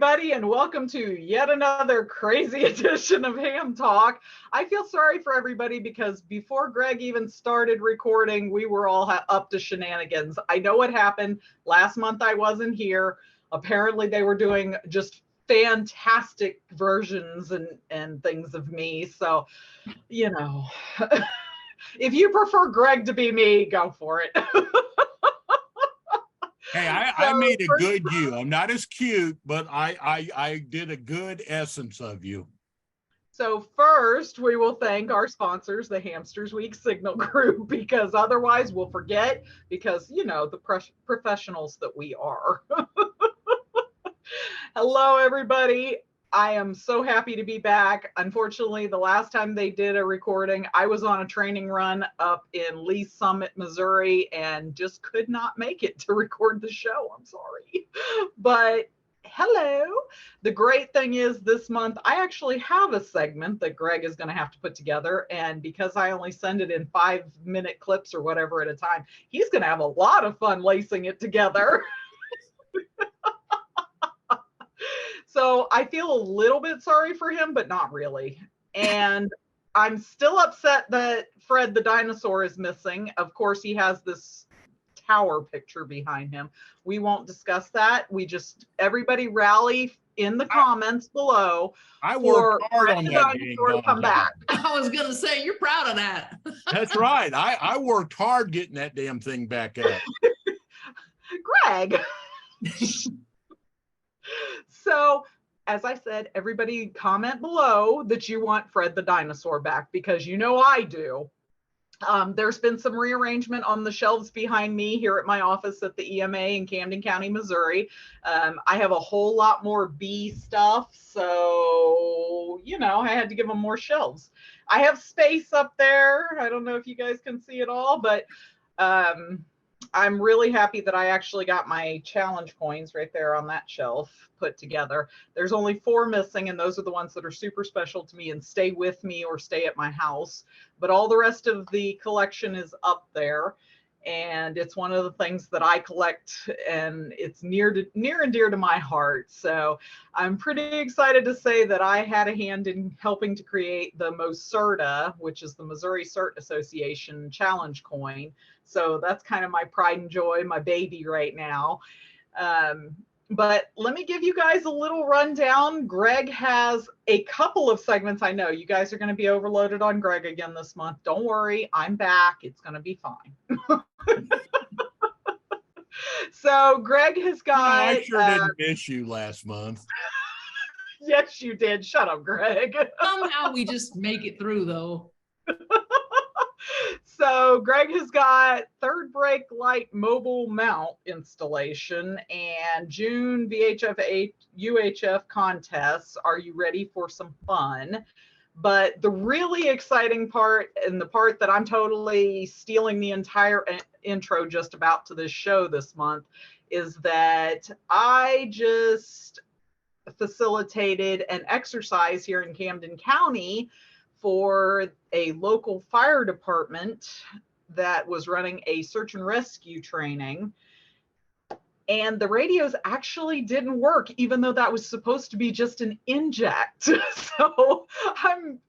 everybody, and welcome to yet another crazy edition of Ham Talk. I feel sorry for everybody because before Greg even started recording, we were all up to shenanigans. I know what happened. Last month I wasn't here. Apparently they were doing just fantastic versions and things of me. So, you know, if you prefer Greg to be me, go for it. Hey, I made a good you. I'm not as cute, but I did a good essence of you. So first, we will thank our sponsors, the Hamsters Week Signal Group, because otherwise we'll forget because, you know, the professionals that we are. Hello, everybody. I am so happy to be back. Unfortunately, the last time they did a recording, I was on a training run up in Lee Summit, Missouri, and just could not make it to record the show. I'm sorry. But hello. The great thing is this month, I actually have a segment that Greg is going to have to put together. And because I only send it in 5-minute clips or whatever at a time, he's going to have a lot of fun lacing it together. So I feel a little bit sorry for him, but not really. And I'm still upset that Fred the dinosaur is missing. Of course, he has this tower picture behind him. We won't discuss that. We just, everybody rally in the comments below. I worked hard on that dinosaur to come back. I was going to say, you're proud of that. That's right. I worked hard getting that damn thing back up. Greg. So, as I said, everybody comment below that you want Fred the dinosaur back because you know I do. There's been some rearrangement on the shelves behind me here at my office at the EMA in Camden County, Missouri. I have a whole lot more bee stuff, so, you know, I had to give them more shelves. I have space up there. I don't know if you guys can see it all, but I'm really happy that I actually got my challenge coins right there on that shelf put together. There's only 4 missing, and those are the ones that are super special to me and stay with me or stay at my house. But all the rest of the collection is up there, and it's one of the things that I collect, and it's near and dear to my heart. So I'm pretty excited to say that I had a hand in helping to create the MOSERTA, which is the Missouri Cert Association challenge coin. So that's kind of my pride and joy, my baby right now. But let me give you guys a little rundown. Greg has a couple of segments. I know you guys are going to be overloaded on Greg again this month. Don't worry, I'm back. It's going to be fine. So Greg has got... I sure didn't miss you last month. Yes, you did. Shut up, Greg. Somehow we just make it through, though. So Greg has got third brake light mobile mount installation and June UHF contests. Are you ready for some fun? But the really exciting part, and the part that I'm totally stealing the entire intro just about to this show this month, is that I just facilitated an exercise here in Camden County for a local fire department that was running a search and rescue training. And the radios actually didn't work, even though that was supposed to be just an inject. So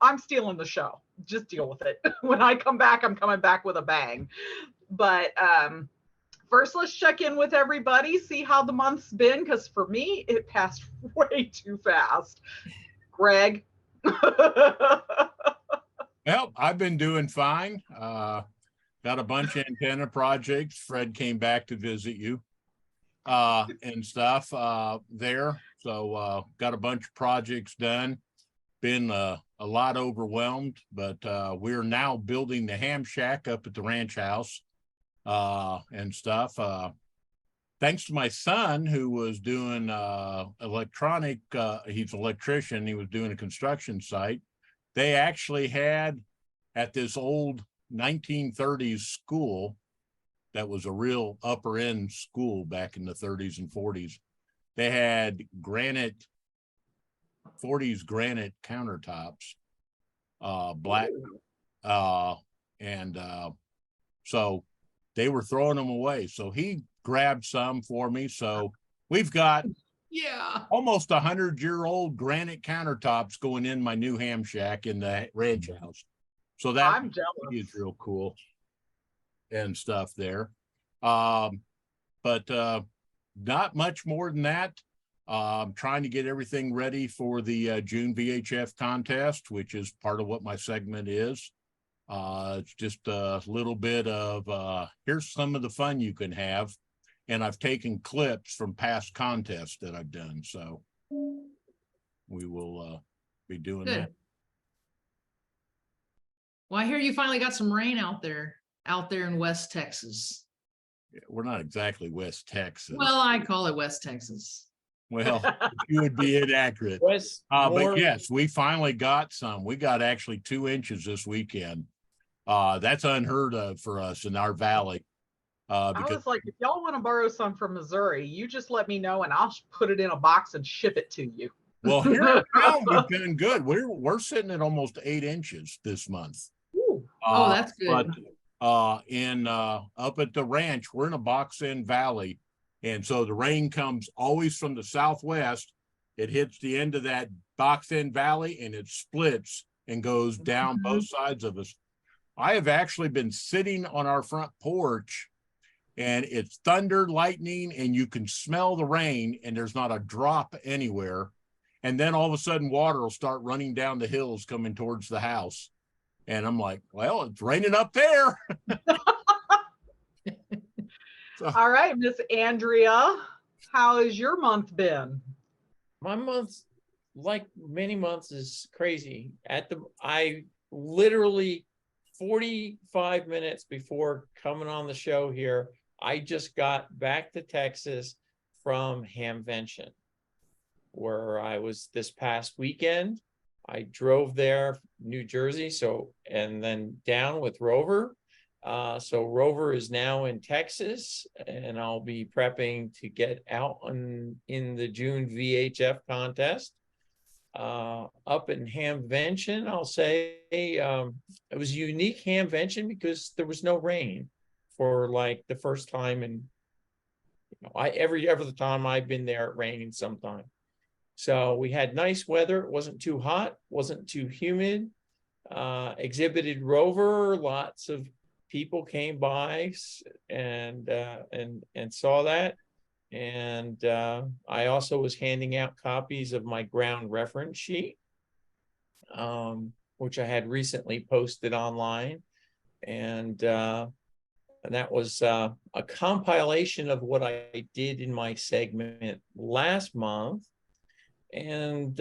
I'm stealing the show. Just deal with it. When I come back, I'm coming back with a bang. But first, let's check in with everybody, see how the month's been, because for me, it passed way too fast. Greg. Well, I've been doing fine. Got a bunch of antenna projects. Fred came back to visit you and stuff there. So got a bunch of projects done. Been a lot overwhelmed, but we're now building the ham shack up at the ranch house and stuff. Thanks to my son, who was doing electronic, he's an electrician, he was doing a construction site. They actually had at this old 1930s school that was a real upper end school back in the 30s and 40s. They had 40s granite countertops, black, and so they were throwing them away. So he grabbed some for me. So we've got Yeah. almost 100-year-old granite countertops going in my new ham shack in the ranch house. So that I'm jealous. is real cool and stuff there. But not much more than that. I'm trying to get everything ready for the June VHF contest, which is part of what my segment is. It's just a little bit of here's some of the fun you can have. And I've taken clips from past contests that I've done. So we will be doing Good. that. Well, I hear you finally got some rain out there in West Texas. We're not exactly West Texas. Well, I call it West Texas. Well, you would be inaccurate. But yes, we finally got some. We got actually 2 inches this weekend. That's unheard of for us in our valley. I Because was like, if y'all want to borrow some from Missouri, you just let me know and I'll put it in a box and ship it to you. well, here in town, we've been good. We're sitting at almost 8 inches this month. Ooh. Oh, that's good. But up at the ranch, we're in a box end valley. And so the rain comes always from the southwest. It hits the end of that box end valley and it splits and goes down both sides of us. I have actually been sitting on our front porch and it's thunder, lightning, and you can smell the rain and there's not a drop anywhere. And then all of a sudden water will start running down the hills coming towards the house. And I'm like, well, it's raining up there. So, all right, Miss Andrea, how has your month been? My month, like many months, is crazy. I literally 45 minutes before coming on the show here, I just got back to Texas from Hamvention, where I was this past weekend. I drove there, New Jersey, and then down with Rover. So Rover is now in Texas, and I'll be prepping to get out in the June VHF contest. Up in Hamvention, I'll say it was a unique Hamvention because there was no rain for like the first time, and every other time I've been there, it rained sometime. So we had nice weather. It wasn't too hot, wasn't too humid. Exhibited Rover. Lots of people came by and saw that. And I also was handing out copies of my ground reference sheet, which I had recently posted online. And that was a compilation of what I did in my segment last month. And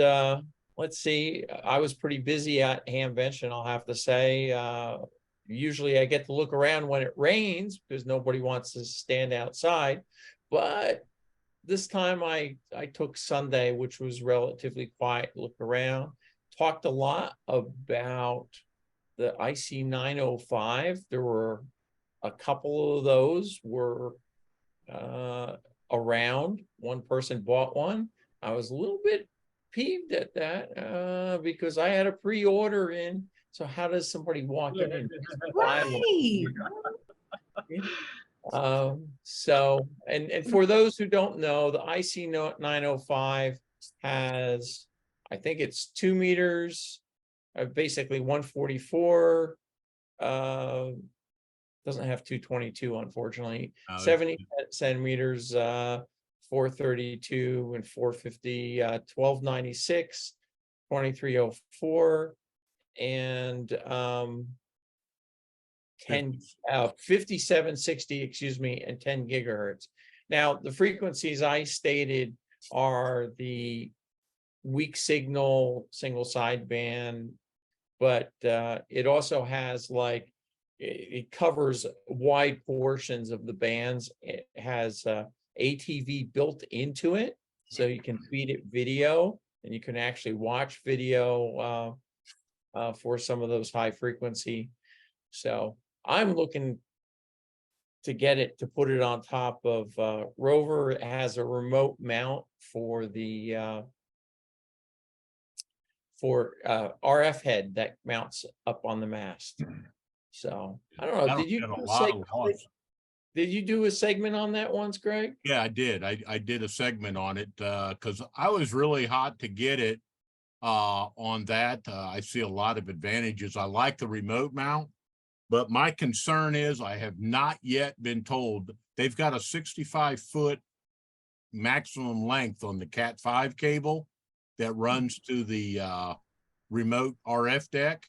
let's see, I was pretty busy at Hamvention, I'll have to say. Usually I get to look around when it rains because nobody wants to stand outside. But this time I took Sunday, which was relatively quiet, looked around, talked a lot about the IC 905. There were a couple of those were around. One person bought one. I was a little bit peeved at that because I had a pre-order in. So how does somebody walk in and buy one? So, and for those who don't know, the IC 905 has, I think it's 2 meters, basically 144. Doesn't have 222, unfortunately. 70 centimeters, 432 and 450, 1296, 2304, and 5760, excuse me, and 10 gigahertz. Now, the frequencies I stated are the weak signal single sideband, but it also has like, it covers wide portions of the bands. It has ATV built into it, so you can feed it video and you can actually watch video for some of those high frequency. So I'm looking to get it, to put it on top of Rover. It has a remote mount for the RF head that mounts up on the mast. So I don't know. Did you say Did you do a segment on that once, Greg? Yeah, I did. I did a segment on it because I was really hot to get it on that. I see a lot of advantages. I like the remote mount, but my concern is I have not yet been told they've got a 65-foot maximum length on the Cat 5 cable that runs to the remote RF deck.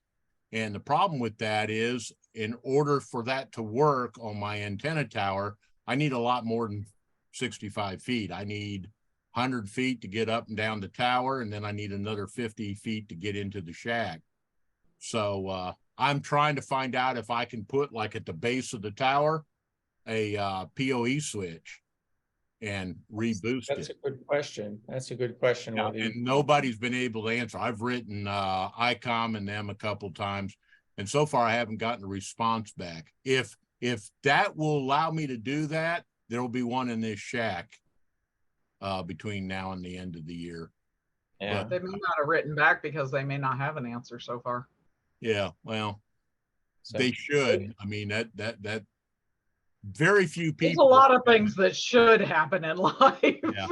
And the problem with that is, in order for that to work on my antenna tower, I need a lot more than 65 feet. I need 100 feet to get up and down the tower, and then I need another 50 feet to get into the shack. So I'm trying to find out if I can put, like at the base of the tower, a PoE switch and reboost That's it. a good question. That's a good question. Yeah, and nobody's been able to answer. I've written ICOM and them a couple times, and so far I haven't gotten a response back. If that will allow me to do that, there will be one in this shack between now and the end of the year. Yeah. They may not have written back because they may not have an answer so far. Yeah, well, So, they should. I mean, that very few There's people. a lot of things that should happen in life. Yeah.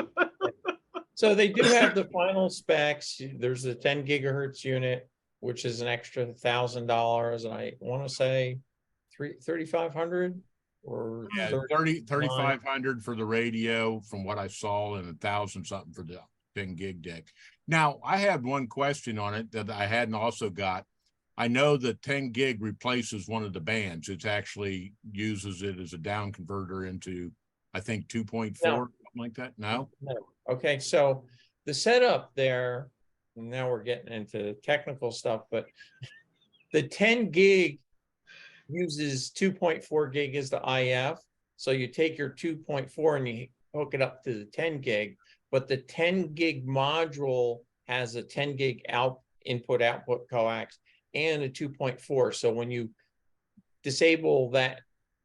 so they do have the final specs. There's a 10 gigahertz unit, which is an extra $1,000, and I want to say 3,500 or Yeah, 3,500 for the radio from what I saw, and 1,000 something for the 10 gig deck. Now, I had one question on it that I hadn't also got. I know the 10 gig replaces one of the bands. It actually uses it as a down converter into, I think, 2.4, something like that. No? No. Okay, so the setup there, now we're getting into technical stuff, but the 10 gig uses 2.4 gig as the IF. So you take your 2.4 and you hook it up to the 10 gig, but the 10 gig module has a 10 gig input-output coax and a 2.4. So when you disable that,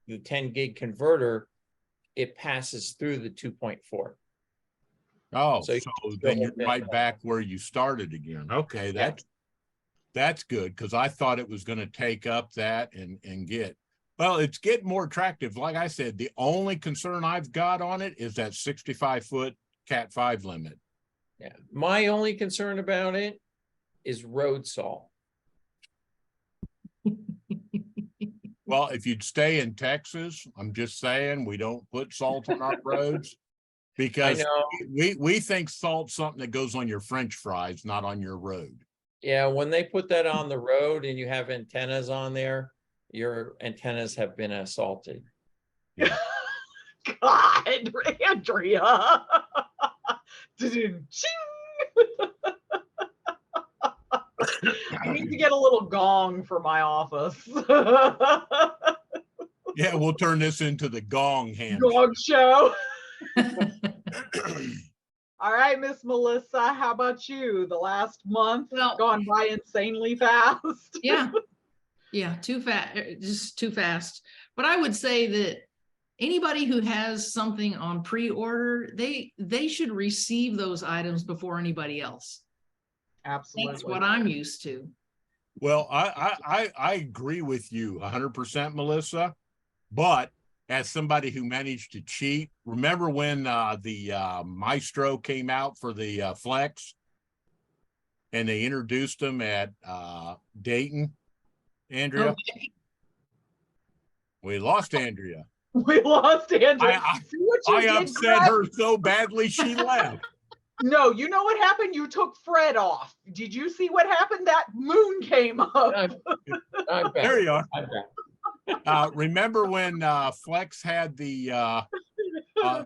the 10 gig converter, it passes through the 2.4. Oh, So so then you're right back where you started again. Okay, that's good, because I thought it was going to take up that and get. Well, it's getting more attractive. Like I said, the only concern I've got on it is that 65-foot Cat 5 limit. Yeah, my only concern about it is road salt. Well, if you'd stay in Texas, I'm just saying, we don't put salt on our roads, because we think salt's something that goes on your French fries, not on your road. Yeah, when they put that on the road and you have antennas on there, your antennas have been assaulted. Yeah. God, Andrea. I need to get a little gong for my office. Yeah, we'll turn this into the gong ham. Gong show. All right, Miss Melissa, how about you? The last month gone by insanely fast. Yeah, too fast, just too fast. But I would say that anybody who has something on pre-order, they should receive those items before anybody else. Absolutely. That's what I'm used to. Well, I agree with you 100%, Melissa, but as somebody who managed to cheat, remember when the Maestro came out for the Flex, and they introduced them at Dayton, Andrea? Okay. We lost Andrea. We lost Andrea. I upset her so badly she left. No, you know what happened? You took Fred off. Did you see what happened? That moon came up. I'm back. There you are. I'm back. Remember when Flex had the,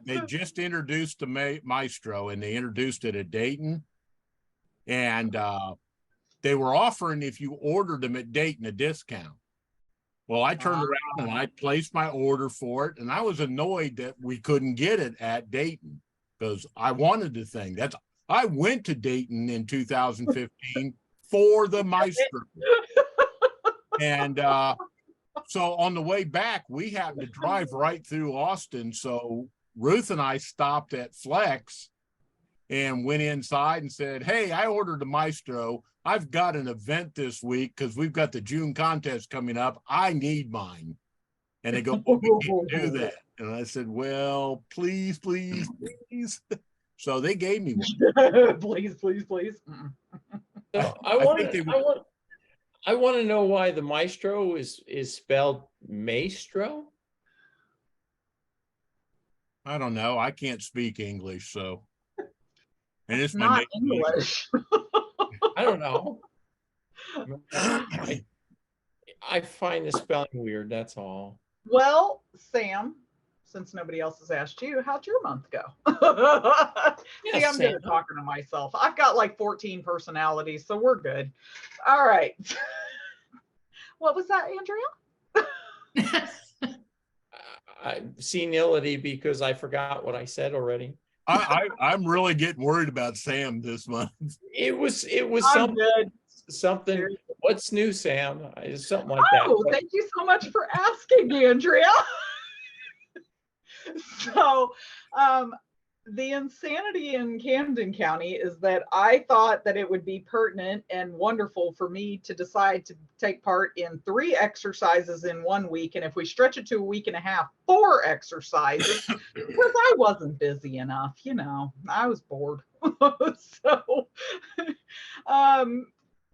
they just introduced the Maestro, and they introduced it at Dayton, and they were offering, if you ordered them at Dayton, a discount. Well, I turned around and I placed my order for it, and I was annoyed that we couldn't get it at Dayton, because I wanted the thing. I went to Dayton in 2015 for the Maestro. And so on the way back, we happened to drive right through Austin. So Ruth and I stopped at Flex and went inside and said, hey, I ordered a Maestro. I've got an event this week because we've got the June contest coming up. I need mine. And they go, oh, we can't do that. And I said, well, please, please, please. So they gave me one. Please, please, please. So I want to know why the maestro is spelled maestro. I don't know. I can't speak English, so. And it's Not English. I don't know. I find the spelling weird. That's all. Well, Sam, since nobody else has asked you, how'd your month go? Yes, See, I'm good Sam. at talking to myself. I've got like 14 personalities, so we're good. All right. What was that, Andrea? Senility, because I forgot what I said already. I'm really getting worried about Sam this month. It was I'm good. something. What's new, Sam? It's something like Oh, that. thank you so much for asking, Andrea. So, the insanity in Camden County is that I thought that it would be pertinent and wonderful for me to decide to take part in 3 exercises in 1 week. And if we stretch it to a week and a half, 4 exercises, because I wasn't busy enough, you know, I was bored. So,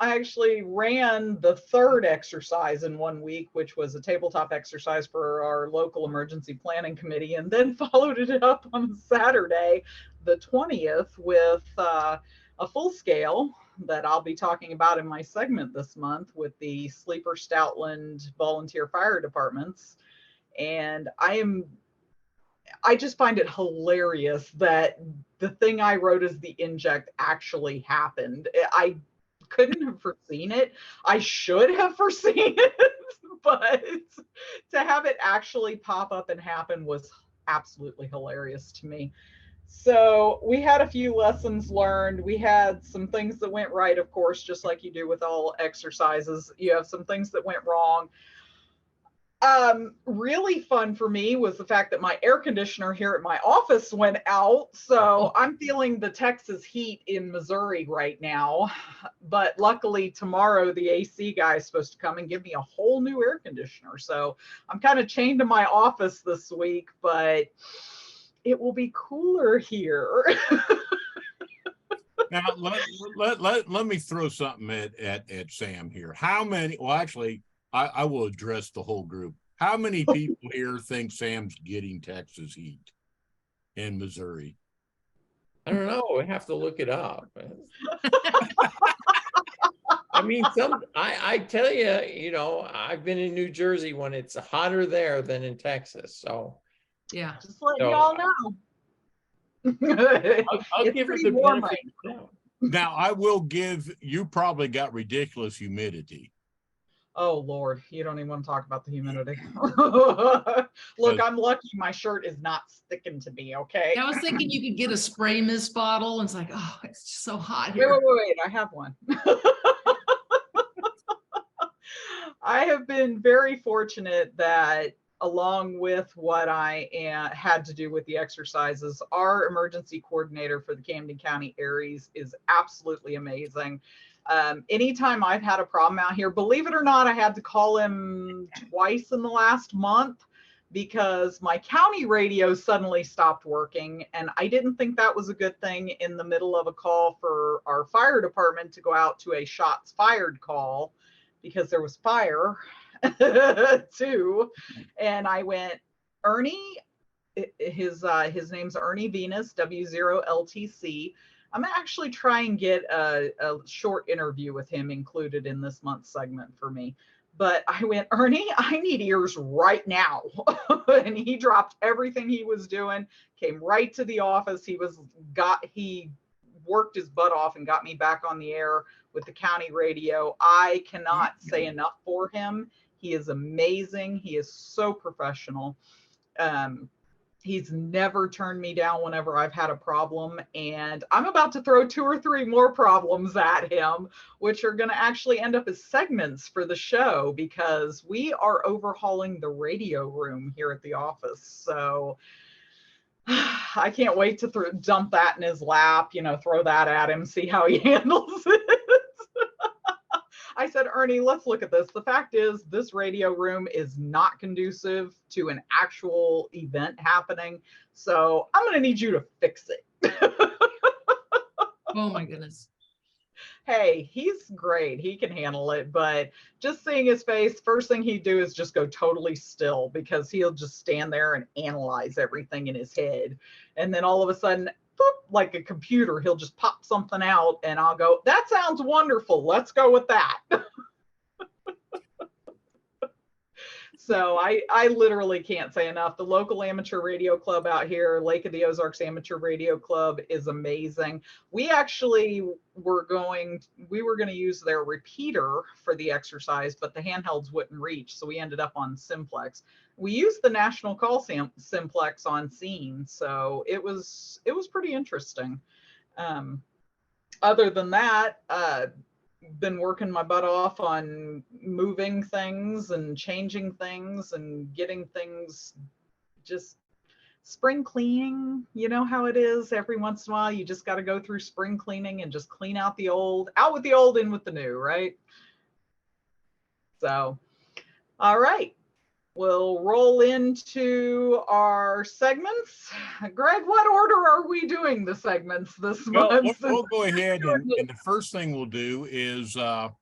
I actually ran the 3rd exercise in 1 week, which was a tabletop exercise for our local emergency planning committee, and then followed it up on Saturday, the 20th, with a full scale that I'll be talking about in my segment this month with the Sleeper Stoutland volunteer fire departments. And I just find it hilarious that the thing I wrote as the inject actually happened. I couldn't have foreseen it. I should have foreseen it, but to have it actually pop up and happen was absolutely hilarious to me. So we had a few lessons learned. We had some things that went right, of course, just like you do with all exercises. You have some things that went wrong. Really fun for me was the fact that my air conditioner here at my office went out. So I'm feeling the Texas heat in Missouri right now. But luckily tomorrow the AC guy is supposed to come and give me a whole new air conditioner. So I'm kind of chained to my office this week, but it will be cooler here. Now, let me throw something at Sam here. How many, well, actually, I will address the whole group. How many people here think Sam's getting Texas heat in Missouri? I don't know. We have to look it up. I mean, I tell you, you know, I've been in New Jersey when it's hotter there than in Texas. So Yeah. Just letting y'all know. I'll give it the warm benefit. right now. Now, I will give, you probably got ridiculous humidity. Oh Lord, you don't even want to talk about the humidity. Look, I'm lucky my shirt is not sticking to me, okay? I was thinking you could get a spray mist bottle and it's like, oh, it's just so hot here. Wait, I have one. I have been very fortunate that along with what I had to do with the exercises, our emergency coordinator for the Camden County Aries is absolutely amazing. Anytime I've had a problem out here, believe it or not, I had to call him twice in the last month because my county radio suddenly stopped working. And I didn't think that was a good thing in the middle of a call for our fire department to go out to a shots fired call because there was fire too. And I went, Ernie, his name's Ernie Venus, W0LTC. I'm gonna actually try and get a short interview with him included in this month's segment for me. But I went, Ernie, I need ears right now. And he dropped everything he was doing, came right to the office. He worked his butt off and got me back on the air with the county radio. I cannot say enough for him. He is amazing. He is so professional. He's never turned me down whenever I've had a problem. And I'm about to throw 2 or 3 more problems at him, which are going to actually end up as segments for the show because we are overhauling the radio room here at the office. So I can't wait to dump that in his lap, you know, throw that at him, see how he handles it. I said, Ernie, let's look at this. The fact is, this radio room is not conducive to an actual event happening. So I'm going to need you to fix it. Oh my goodness. Hey, he's great. He can handle it. But just seeing his face, first thing he'd do is just go totally still, because he'll just stand there and analyze everything in his head. And then all of a sudden, boop, like a computer, he'll just pop something out and I'll go, that sounds wonderful. Let's go with that. So I literally can't say enough. The local amateur radio club out here, Lake of the Ozarks Amateur Radio Club, is amazing. We actually were going to use their repeater for the exercise, but the handhelds wouldn't reach. So we ended up on simplex. We used the national call simplex on scene. So it was pretty interesting. Other than that, been working my butt off on moving things and changing things and getting things just spring cleaning. You know how it is. Every once in a while, you just got to go through spring cleaning and just clean out the old, out with the old, in with the new, right? So, all right. We'll roll into our segments. Greg, what order are we doing the segments this month? We'll go ahead and the first thing we'll do is I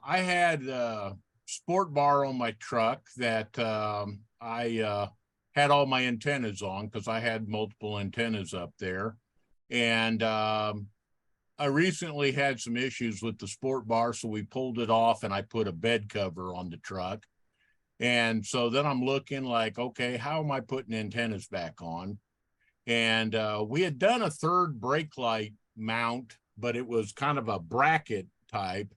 had a sport bar on my truck that I had all my antennas on, because I had multiple antennas up there. And I recently had some issues with the sport bar, so we pulled it off and I put a bed cover on the truck. And so then I'm looking like, okay, how am I putting antennas back on? And we had done a third brake light mount, but it was kind of a bracket type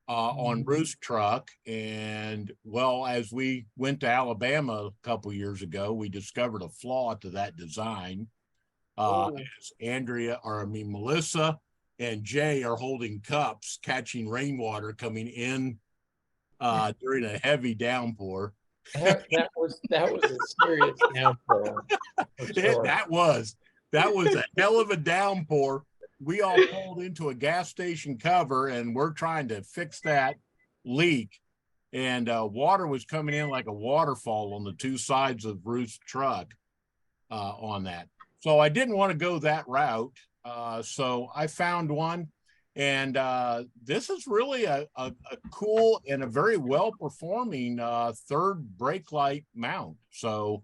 on Ruth's truck. And well, as we went to Alabama a couple years ago, we discovered a flaw to that design. As Melissa and Jay are holding cups, catching rainwater coming in during a heavy downpour. That was a serious downpour. Sure. That was a hell of a downpour. We all pulled into a gas station cover and we're trying to fix that leak. And water was coming in like a waterfall on the two sides of Ruth's truck on that. So I didn't want to go that route. So I found one. And this is really a cool and a very well-performing third brake light mount. So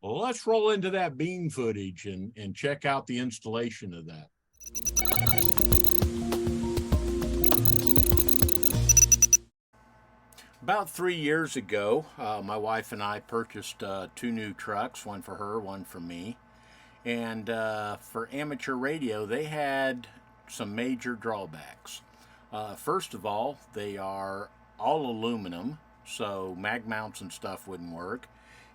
let's roll into that beam footage and check out the installation of that. About 3 years ago, my wife and I purchased 2 new trucks, one for her, one for me. And for amateur radio, they had some major drawbacks. First of all, they are all aluminum, so mag mounts and stuff wouldn't work.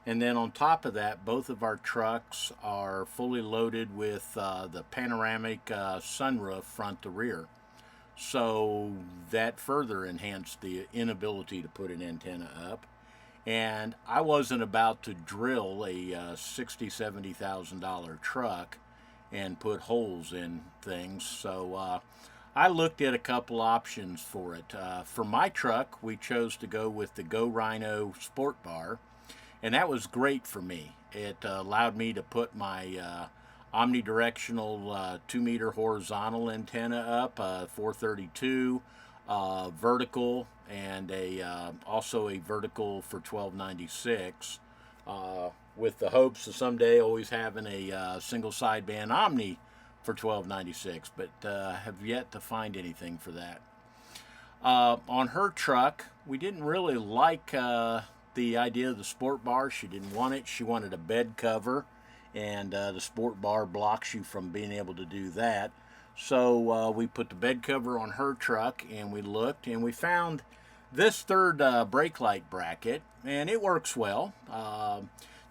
And then on top of that, both of our trucks are fully loaded with the panoramic sunroof front to rear. So that further enhanced the inability to put an antenna up. And I wasn't about to drill a $60,000, $70,000 truck and put holes in things. So I looked at a couple options for it. For my truck, we chose to go with the Go Rhino Sport Bar, and that was great for me. It allowed me to put my omnidirectional 2-meter horizontal antenna up, 432, vertical, and also a vertical for 1296. With the hopes of someday always having a single sideband Omni for 1296, but have yet to find anything for that. On her truck, we didn't really like the idea of the sport bar. She didn't want it. She wanted a bed cover, and the sport bar blocks you from being able to do that. So we put the bed cover on her truck, and we looked, and we found this third brake light bracket, and it works well.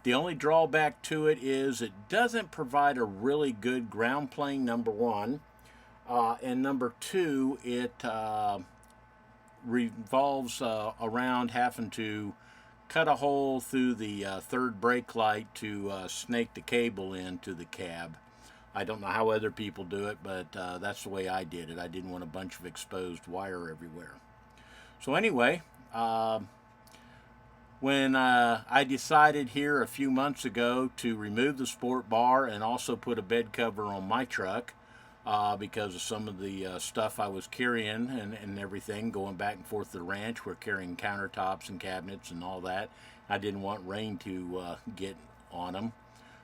The only drawback to it is it doesn't provide a really good ground plane, number one. And number two, it revolves around having to cut a hole through the third brake light to snake the cable into the cab. I don't know how other people do it, but that's the way I did it. I didn't want a bunch of exposed wire everywhere. So anyway, when I decided here a few months ago to remove the sport bar and also put a bed cover on my truck, because of some of the stuff I was carrying and everything, going back and forth to the ranch, we're carrying countertops and cabinets and all that. I didn't want rain to get on them.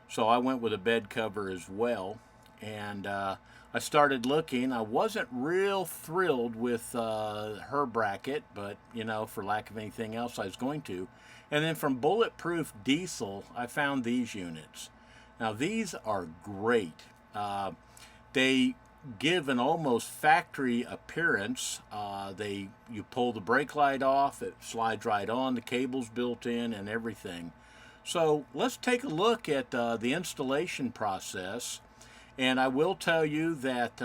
So I went with a bed cover as well. And I started looking. I wasn't real thrilled with her bracket, but, you know, for lack of anything else, I was going to. And then from Bulletproof Diesel, I found these units. Now, these are great. They give an almost factory appearance. You pull the brake light off, it slides right on, the cable's built in and everything. So let's take a look at the installation process. And I will tell you that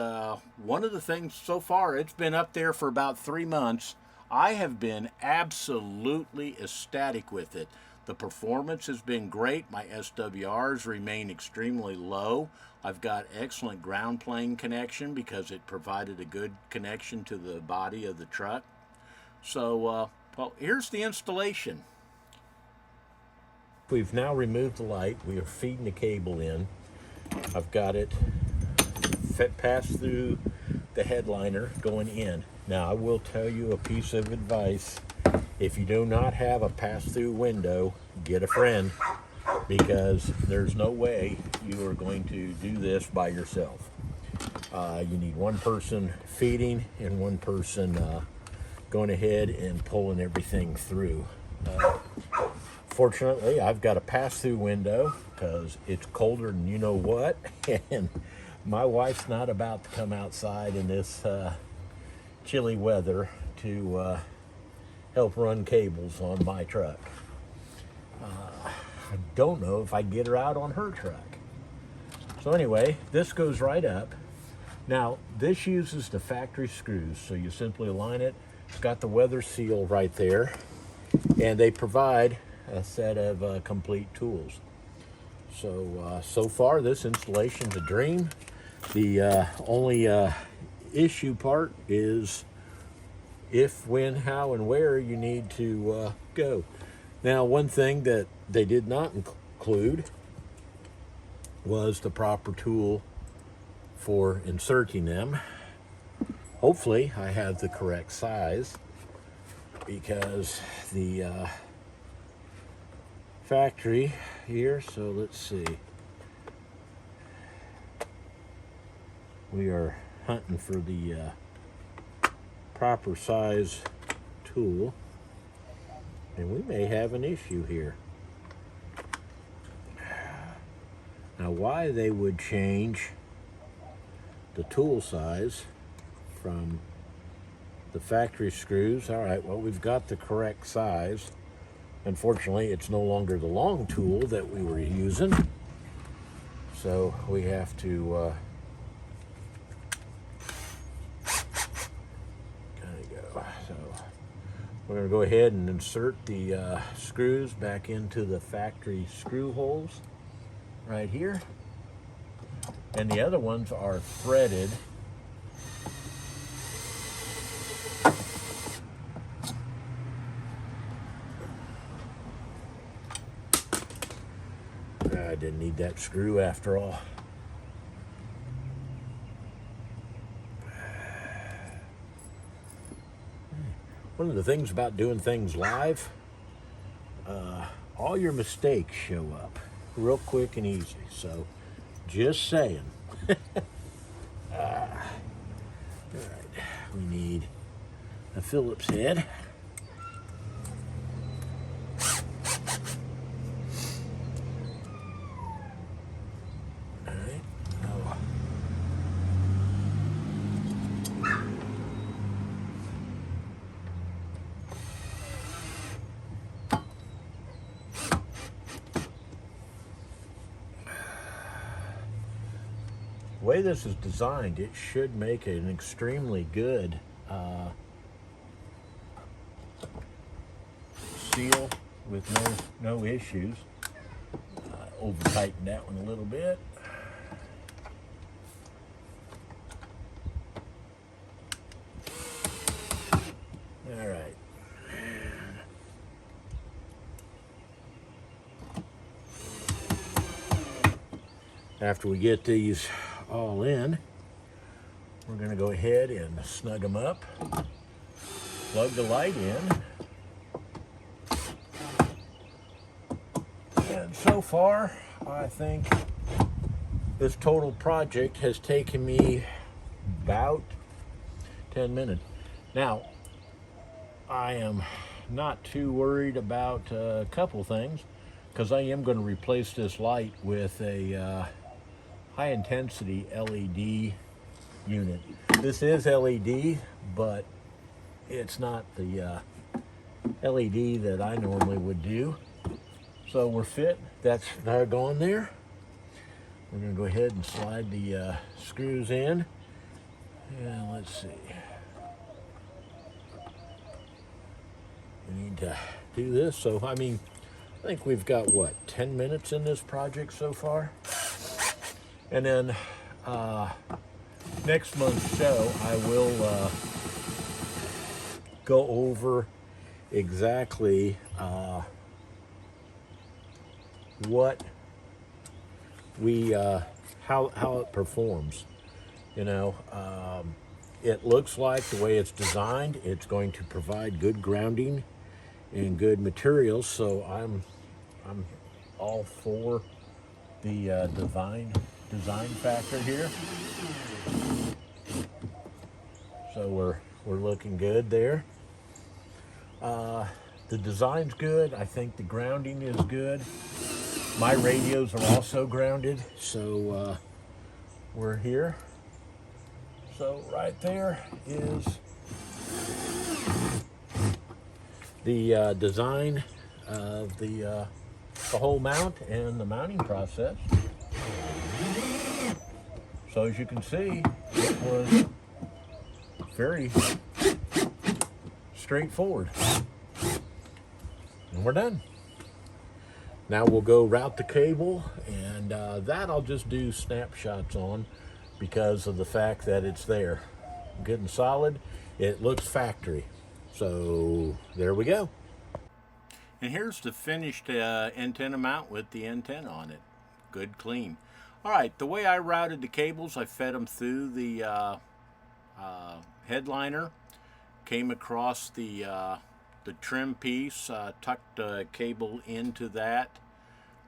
one of the things so far, it's been up there for about 3 months. I have been absolutely ecstatic with it. The performance has been great. My SWRs remain extremely low. I've got excellent ground plane connection because it provided a good connection to the body of the truck. So, well, here's the installation. We've now removed the light. We are feeding the cable in. I've got it passed through the headliner going in. Now, I will tell you a piece of advice. If you do not have a pass-through window, get a friend, because there's no way you are going to do this by yourself. You need one person feeding and one person going ahead and pulling everything through. Fortunately, I've got a pass-through window because it's colder than you know what, and my wife's not about to come outside in this chilly weather to help run cables on my truck. I don't know if I can get her out on her truck. So anyway, this goes right up. Now, this uses the factory screws, so you simply align it. It's got the weather seal right there, and they provide a set of complete tools. So, so far, this installation's a dream. The only issue part is if, when, how, and where you need to go. Now, one thing that they did not include was the proper tool for inserting them. Hopefully, I have the correct size, because the factory here, so let's see. We are hunting for the proper size tool, and we may have an issue here. Now, why they would change the tool size from the factory screws, all right, well, we've got the correct size. Unfortunately, it's no longer the long tool that we were using, so we have to So we're going to go ahead and insert the screws back into the factory screw holes right here. And the other ones are threaded. I didn't need that screw after all. One of the things about doing things live, all your mistakes show up real quick and easy. So, just saying. All right, we need a Phillips head. The way this is designed, it should make an extremely good seal with no issues. Over tighten that one a little bit. All right. after we get these all in, we're going to go ahead and snug them up, plug the light in, and so far I think this total project has taken me about 10 minutes. Now, I am not too worried about a couple things, because I am going to replace this light with a high intensity LED unit. This is LED, but it's not the LED that I normally would do. So we're fit. That's going there. We're going to go ahead and slide the screws in. And let's see. We need to do this. So, I mean, I think we've got, what, 10 minutes in this project so far? And then next month's show, I will go over exactly what we, how it performs. You know, it looks like the way it's designed, it's going to provide good grounding and good materials. So I'm all for the design factor here. So we're looking good there. The design's good. I think the grounding is good. My radios are also grounded, so we're here. So right there is the design of the whole mount and the mounting process. So as you can see, it was very straightforward. And we're done. Now we'll go route the cable, and that I'll just do snapshots on because of the fact that it's there. Good and solid. It looks factory. So there we go. And here's the finished antenna mount with the antenna on it. Good, clean. All right, the way I routed the cables, I fed them through the headliner, came across the trim piece, tucked the cable into that,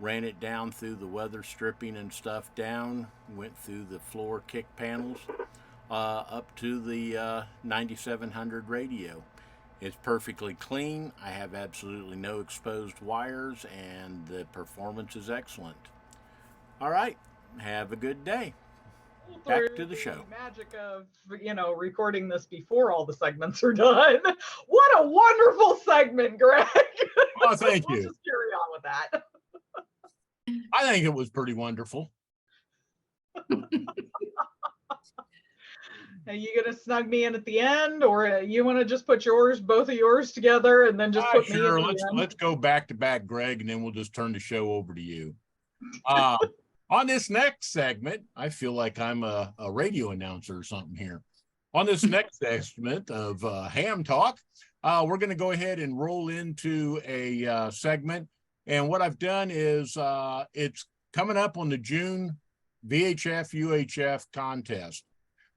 ran it down through the weather stripping and stuff down, went through the floor kick panels, up to the 9700 radio. It's perfectly clean. I have absolutely no exposed wires, and the performance is excellent. All right, have a good day. Back to the show. Magic of, you know, recording this before all the segments are done. What a wonderful segment, Greg. Oh, thank you. Let's just carry on with that. I think it was pretty wonderful. Are you gonna snug me in at the end, or you want to just put both of yours together, and then just put me in? Sure. Let's go back to back, Greg, and then we'll just turn the show over to you. On this next segment, I feel like I'm a radio announcer or something here. On this next segment of Ham Talk, we're going to go ahead and roll into a segment. And what I've done is it's coming up on the June VHF UHF contest.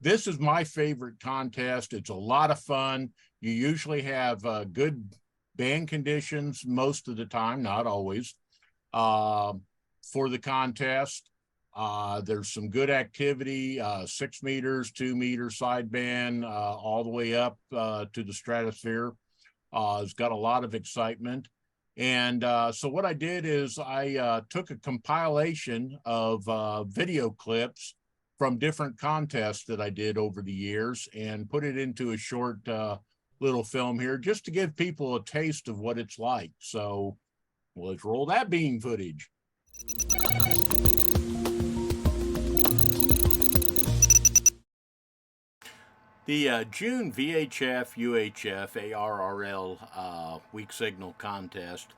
This is my favorite contest. It's a lot of fun. You usually have good band conditions most of the time, not always, for the contest. There's some good activity, 6 meters, 2 meter sideband, all the way up to the stratosphere. It's got a lot of excitement. And so what I did is I took a compilation of video clips from different contests that I did over the years and put it into a short little film here just to give people a taste of what it's like. So let's roll that bean footage. The June VHF UHF ARRL weak signal contest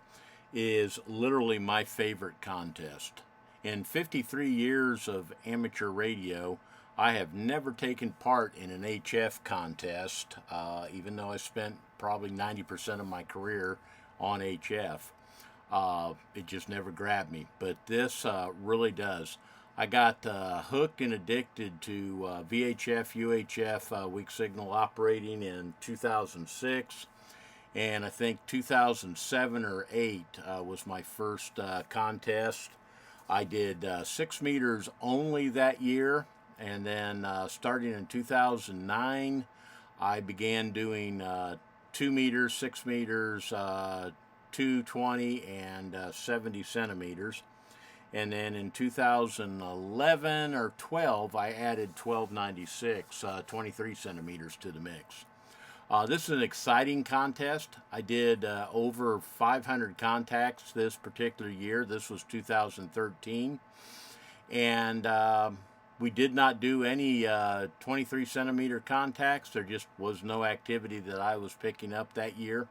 is literally my favorite contest. In 53 years of amateur radio, I have never taken part in an HF contest, even though I spent probably 90% of my career on HF. It just never grabbed me, but this really does. I got hooked and addicted to VHF, UHF weak signal operating in 2006. And I think 2007 or 8 was my first contest. I did 6 meters only that year. And then starting in 2009, I began doing 2 meters, 6 meters, 220, and 70 centimeters. And then in 2011 or 12, I added 1296, 23 centimeters to the mix. This is an exciting contest. I did over 500 contacts this particular year. This was 2013. And we did not do any 23 centimeter contacts. There just was no activity that I was picking up that year.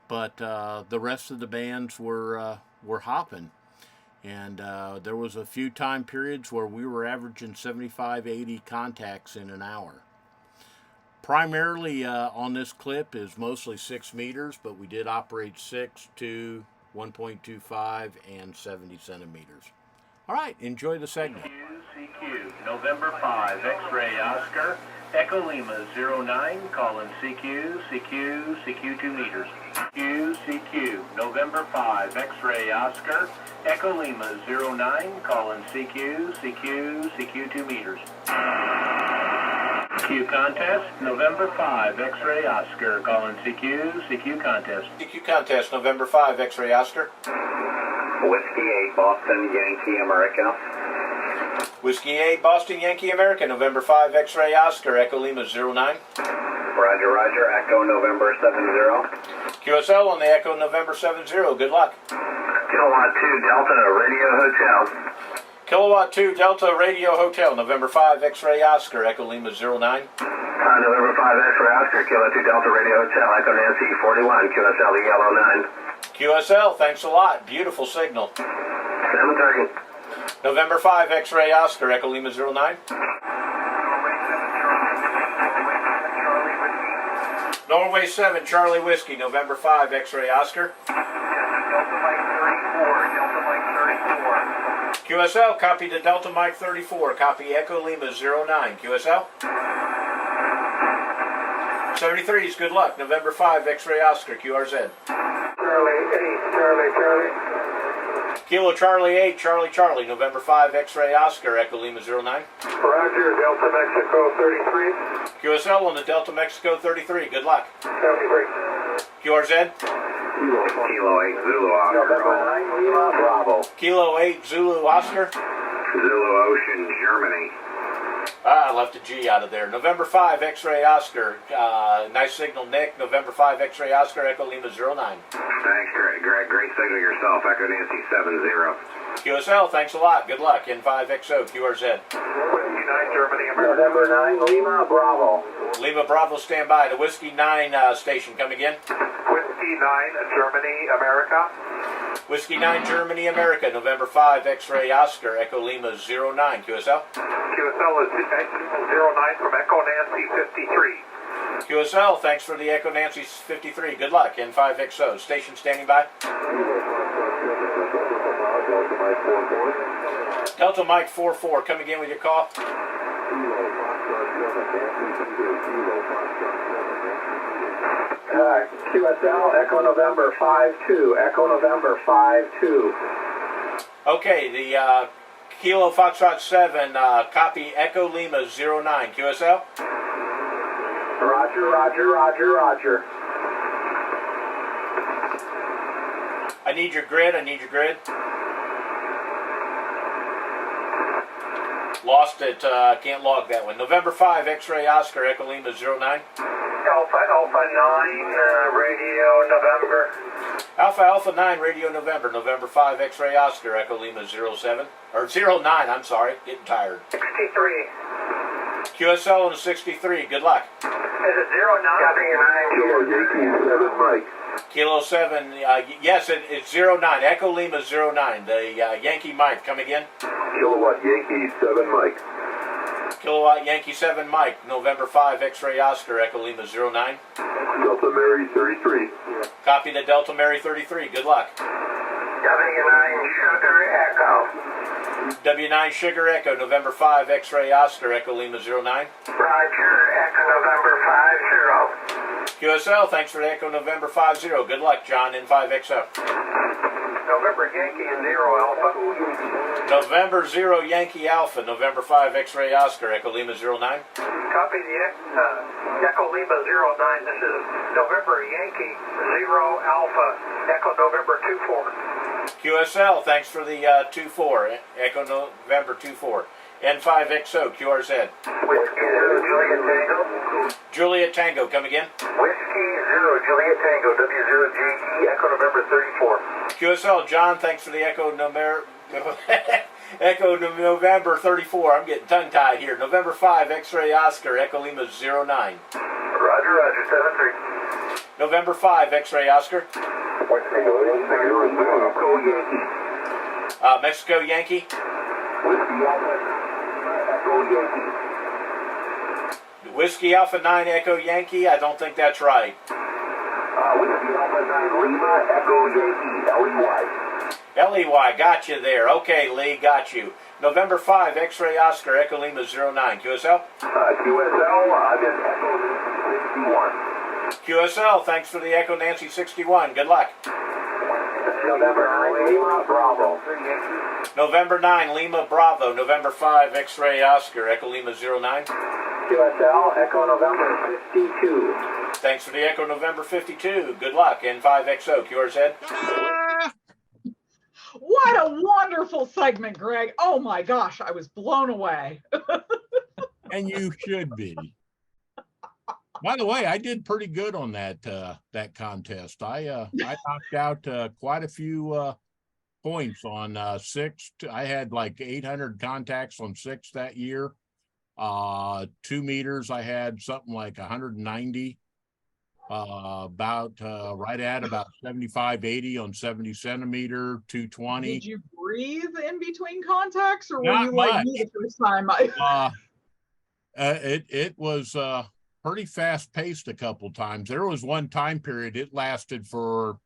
But the rest of the bands were hopping. And there was a few time periods where we were averaging 75, 80 contacts in an hour. Primarily on this clip is mostly 6 meters, but we did operate 6, 2, 1.25, and 70 centimeters. All right, enjoy the segment. CQ, November 5, X-ray Oscar, Echo Lima 09, calling CQ, CQ, CQ 2 meters. CQ, November 5, X-ray Oscar, Echo Lima 09, calling CQ, CQ, CQ 2 meters. CQ contest, November 5, X-ray Oscar, calling CQ, CQ contest. CQ contest, November 5, X-ray Oscar. Whiskey 8, Boston, Yankee, America. Whiskey 8, Boston, Yankee, America, November 5, X-ray Oscar, Echo Lima 09. Roger, Roger, Echo November 70. QSL on the Echo November 70, good luck. Kilowatt 2, Delta, Radio Hotel. Kilowatt 2, Delta, Radio Hotel, November 5, X-ray Oscar, Echo Lima 09. November 5, X-ray Oscar, Kilowatt 2, Delta, Radio Hotel, Echo Nancy 41, QSL, the Yellow 9. QSL, thanks a lot, beautiful signal. 7:30. November 5, X-ray Oscar, Echo Lima 09. Norway 7, Charlie Whiskey, November 5, X-ray Oscar. Delta Mike 34, Delta Mike 34. QSL, copy to Delta Mike 34, copy Echo Lima 09. QSL. 73's good luck, November 5, X-ray Oscar, QRZ. Charlie 8, Charlie. Kilo Charlie 8, Charlie, November 5, X-ray Oscar, Echo Lima 09. Roger, Delta Mexico 33. QSL on the Delta Mexico 33, good luck. 73. QRZ. Kilo 8, Zulu Oscar. November 9, Lima, Bravo. Kilo 8, Zulu Oscar. Zulu Ocean, Germany. I left a G out of there. November 5, X-ray Oscar. Nice signal, Nick. November 5, X-ray Oscar, Echo Lima 09. Thanks, Greg. Great signal yourself. Echo Nancy 70. QSL, thanks a lot. Good luck. N5XO, QRZ. Whiskey 9, Germany, America. November 9, Lima, Bravo. Lima Bravo, stand by. The Whiskey 9 station, come again. Whiskey 9, Germany, America. Whiskey 9, Germany, America. November 5, X-ray Oscar, Echo Lima 09. QSL. QSL is 09 from Echo Nancy 53. QSL, thanks for the Echo Nancy 53. Good luck. N5XO. Station standing by. Delta Mike 44. Come again with your call. QSL, Echo November 52. Echo November 52. Okay, the Kilo Foxtrot 7, copy Echo Lima 09. QSL? Roger. I need your grid. Lost it, can't log that one. November 5, X-ray Oscar, Echo Lima 09. Alpha 9, Radio November. Alpha 9, Radio November. November 5, X-ray Oscar, Echo Lima 07. Or 09, I'm sorry, getting tired. 63. QSL on the 63, good luck. Is it 09? Copy 9. Kilo 7, Mike. Kilo 7, yes, it's 09. Echo Lima 09. The Yankee Mike, come again. Kilowatt Yankee 7, Mike. Kilowatt Yankee 7 Mike, November 5, X-ray Oscar, Echo Lima 09. Delta Mary 33. Copy the Delta Mary 33, good luck. W9 Sugar Echo. W9 Sugar Echo, November 5, X-Ray Oscar, Echo Lima 09. Roger, Echo November 50. QSL, thanks for the Echo November 50. Good luck, John, N5XO. November Yankee 0 Alpha. November 0 Yankee Alpha, November 5 X-Ray Oscar, Echo Lima 09. Copy the Echo Lima 09. This is November Yankee 0 Alpha, Echo November 24. QSL, thanks for the 24, Echo November 24. N5XO, QRZ. Whiskey 0 Juliet Tango. Juliet Tango, come again. Whiskey 0 Juliet Tango, W0JE, Echo November 34. QSL, John, thanks for the Echo November Echo November 34. I'm getting tongue-tied here. November 5, X-Ray Oscar, Echo Lima 09. Roger, roger, 7-3. November 5, X-Ray Oscar. Mexico Yankee. Whiskey Alpha 9 Echo Yankee. I don't think that's right. Whiskey Alpha 9 Lima, Echo Yankee, LEY. LEY, got you there. Okay, Lee, got you. November 5, X-Ray Oscar, Echo Lima 09. QSL? QSL, I'm in Echo 61. QSL, thanks for the Echo Nancy 61. Good luck. November 9 Lima, Bravo. November 9, Lima Bravo. November 5, X-Ray Oscar, Echo Lima 09. QSL, Echo November 52. Thanks for the Echo November 52. Good luck. N5XO, QRZ. What a wonderful segment, Greg. Oh my gosh, I was blown away. And you should be. By the way, I did pretty good on that that contest. I knocked out quite a few points on 6. I had like 800 contacts on 6 that year. 2 meters, I had something like 190. About right at about 75, 80 on 70 centimeter, 220. Did you breathe in between contacts, or were Not you like much. me the first time? It was pretty fast paced a couple times. There was one time period, it lasted for,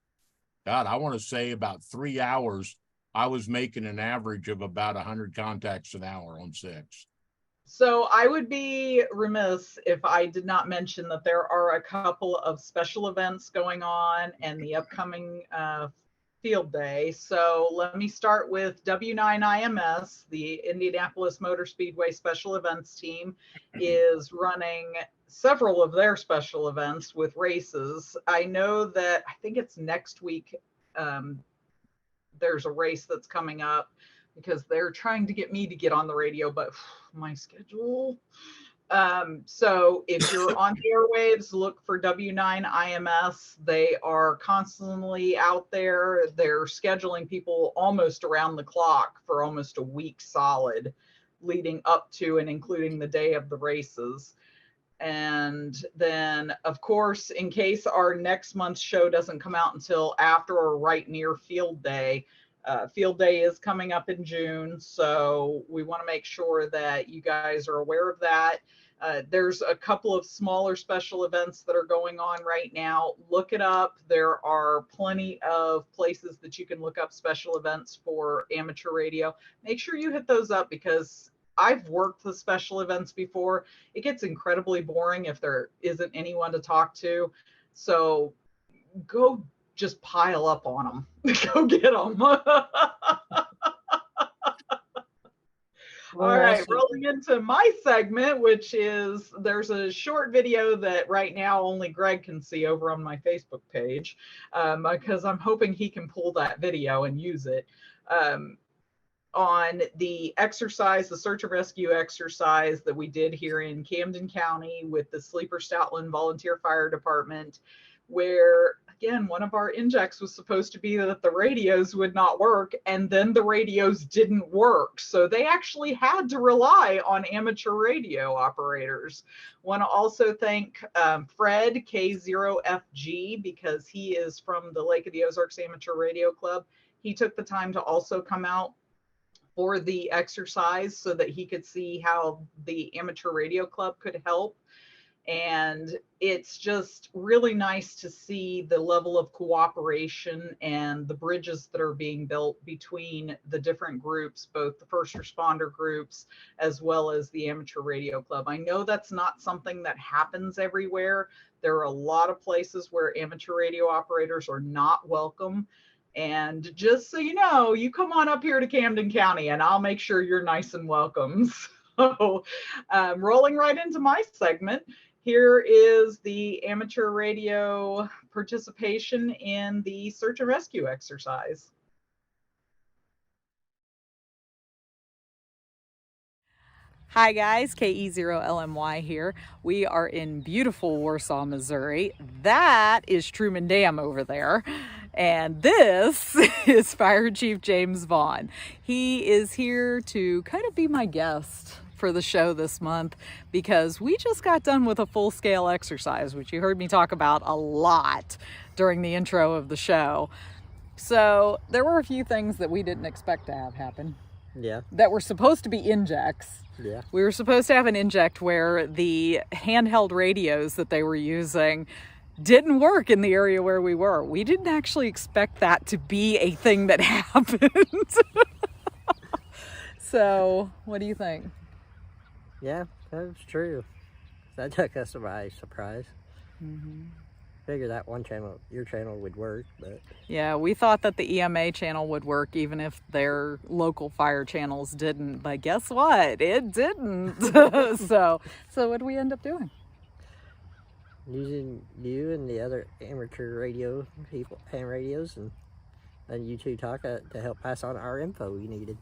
God, I want to say about 3 hours. I was making an average of about 100 contacts an hour on 6. So I would be remiss if I did not mention that there are a couple of special events going on and the upcoming field day. So let me start with W9IMS, the Indianapolis Motor Speedway Special Events team is running several of their special events with races. I know that I think it's next week. There's a race that's coming up, because they're trying to get me to get on the radio, but my schedule. So if you're on the airwaves, look for W9IMS. They are constantly out there. They're scheduling people almost around the clock for almost a week solid, leading up to and including the day of the races. And then, of course, in case our next month's show doesn't come out until after or right near Field Day, Field Day is coming up in June, so we want to make sure that you guys are aware of that. There's a couple of smaller special events that are going on right now. Look it up. There are plenty of places that you can look up special events for amateur radio. Make sure you hit those up, because I've worked the special events before. It gets incredibly boring if there isn't anyone to talk to. So go just pile up on them. Go get them. All right, rolling into my segment, which is, there's a short video that right now only Greg can see over on my Facebook page, because I'm hoping he can pull that video and use it. On the exercise, the search and rescue exercise that we did here in Camden County with the Sleeper Stoutland Volunteer Fire Department, where again, one of our injects was supposed to be that the radios would not work, and then the radios didn't work. So they actually had to rely on amateur radio operators. Want to also thank Fred K0FG, because he is from the Lake of the Ozarks Amateur Radio Club. He took the time to also come out for the exercise so that he could see how the Amateur Radio Club could help. And it's just really nice to see the level of cooperation and the bridges that are being built between the different groups, both the first responder groups as well as the amateur radio club. I know that's not something that happens everywhere. There are a lot of places where amateur radio operators are not welcome. And just so you know, you come on up here to Camden County and I'll make sure you're nice and welcome. So rolling right into my segment, here is the amateur radio participation in the search and rescue exercise. Hi guys, KE0LMY here. We are in beautiful Warsaw, Missouri. That is Truman Dam over there. And this is Fire Chief James Vaughn. He is here to kind of be my guest for the show this month because we just got done with a full-scale exercise, which you heard me talk about a lot during the intro of the show. So there were a few things that we didn't expect to have happen. Yeah. That were supposed to be injects. Yeah. We were supposed to have an inject where the handheld radios that they were using didn't work in the area where we were. We didn't actually expect that to be a thing that happened. So, what do you think? Yeah, that's true. That took us by surprise. Figured that one channel, your channel, would work, but Yeah, we thought that the EMA channel would work even if their local fire channels didn't, but guess what? It didn't. So what did we end up doing? using you and the other amateur radio people, ham radios, and you two talk to help pass on our info we needed.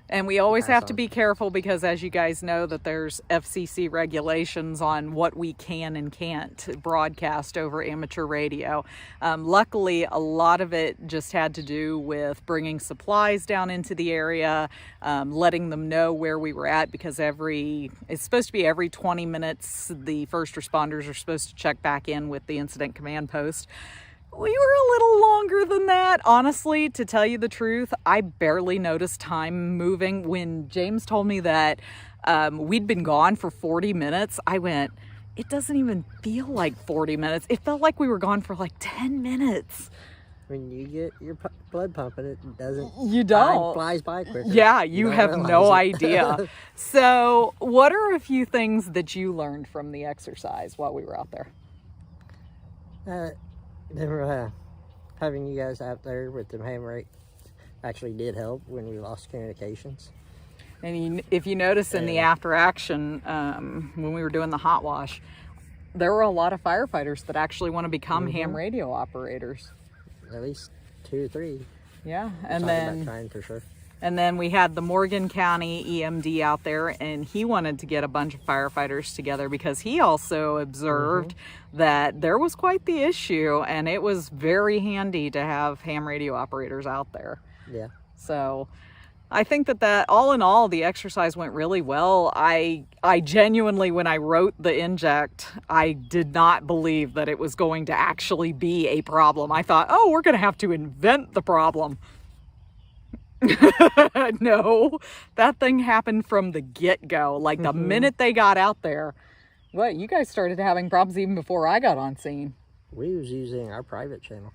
And we always have to be careful because, as you guys know, that there's FCC regulations on what we can and can't broadcast over amateur radio. Luckily, a lot of it just had to do with bringing supplies down into the area, letting them know where we were at, because it's supposed to be every 20 minutes, the first responders are supposed to check back in with the incident command post. We were a little longer than that. Honestly, to tell you the truth, I barely noticed time moving. When James told me that we'd been gone for 40 minutes, I went, it doesn't even feel like 40 minutes. It felt like we were gone for like 10 minutes. When you get your blood pumping, it doesn't. You don't. Time flies by quicker. Yeah, you have realize no it. idea. So what are a few things that you learned from the exercise while we were out there? Having you guys out there with the ham rate actually did help when we lost communications. And if you notice in the after action, when we were doing the hot wash, there were a lot of firefighters that actually want to become ham radio operators. At least 2 or 3. Yeah, Talking about trying for sure. And then we had the Morgan County EMD out there, and he wanted to get a bunch of firefighters together because he also observed that there was quite the issue, and it was very handy to have ham radio operators out there. Yeah. So I think that all in all, the exercise went really well. I genuinely, when I wrote the inject, I did not believe that it was going to actually be a problem. I thought, oh, we're going to have to invent the problem. No, that thing happened from the get-go. Like the minute they got out there, you guys started having problems even before I got on scene. We was using our private channel.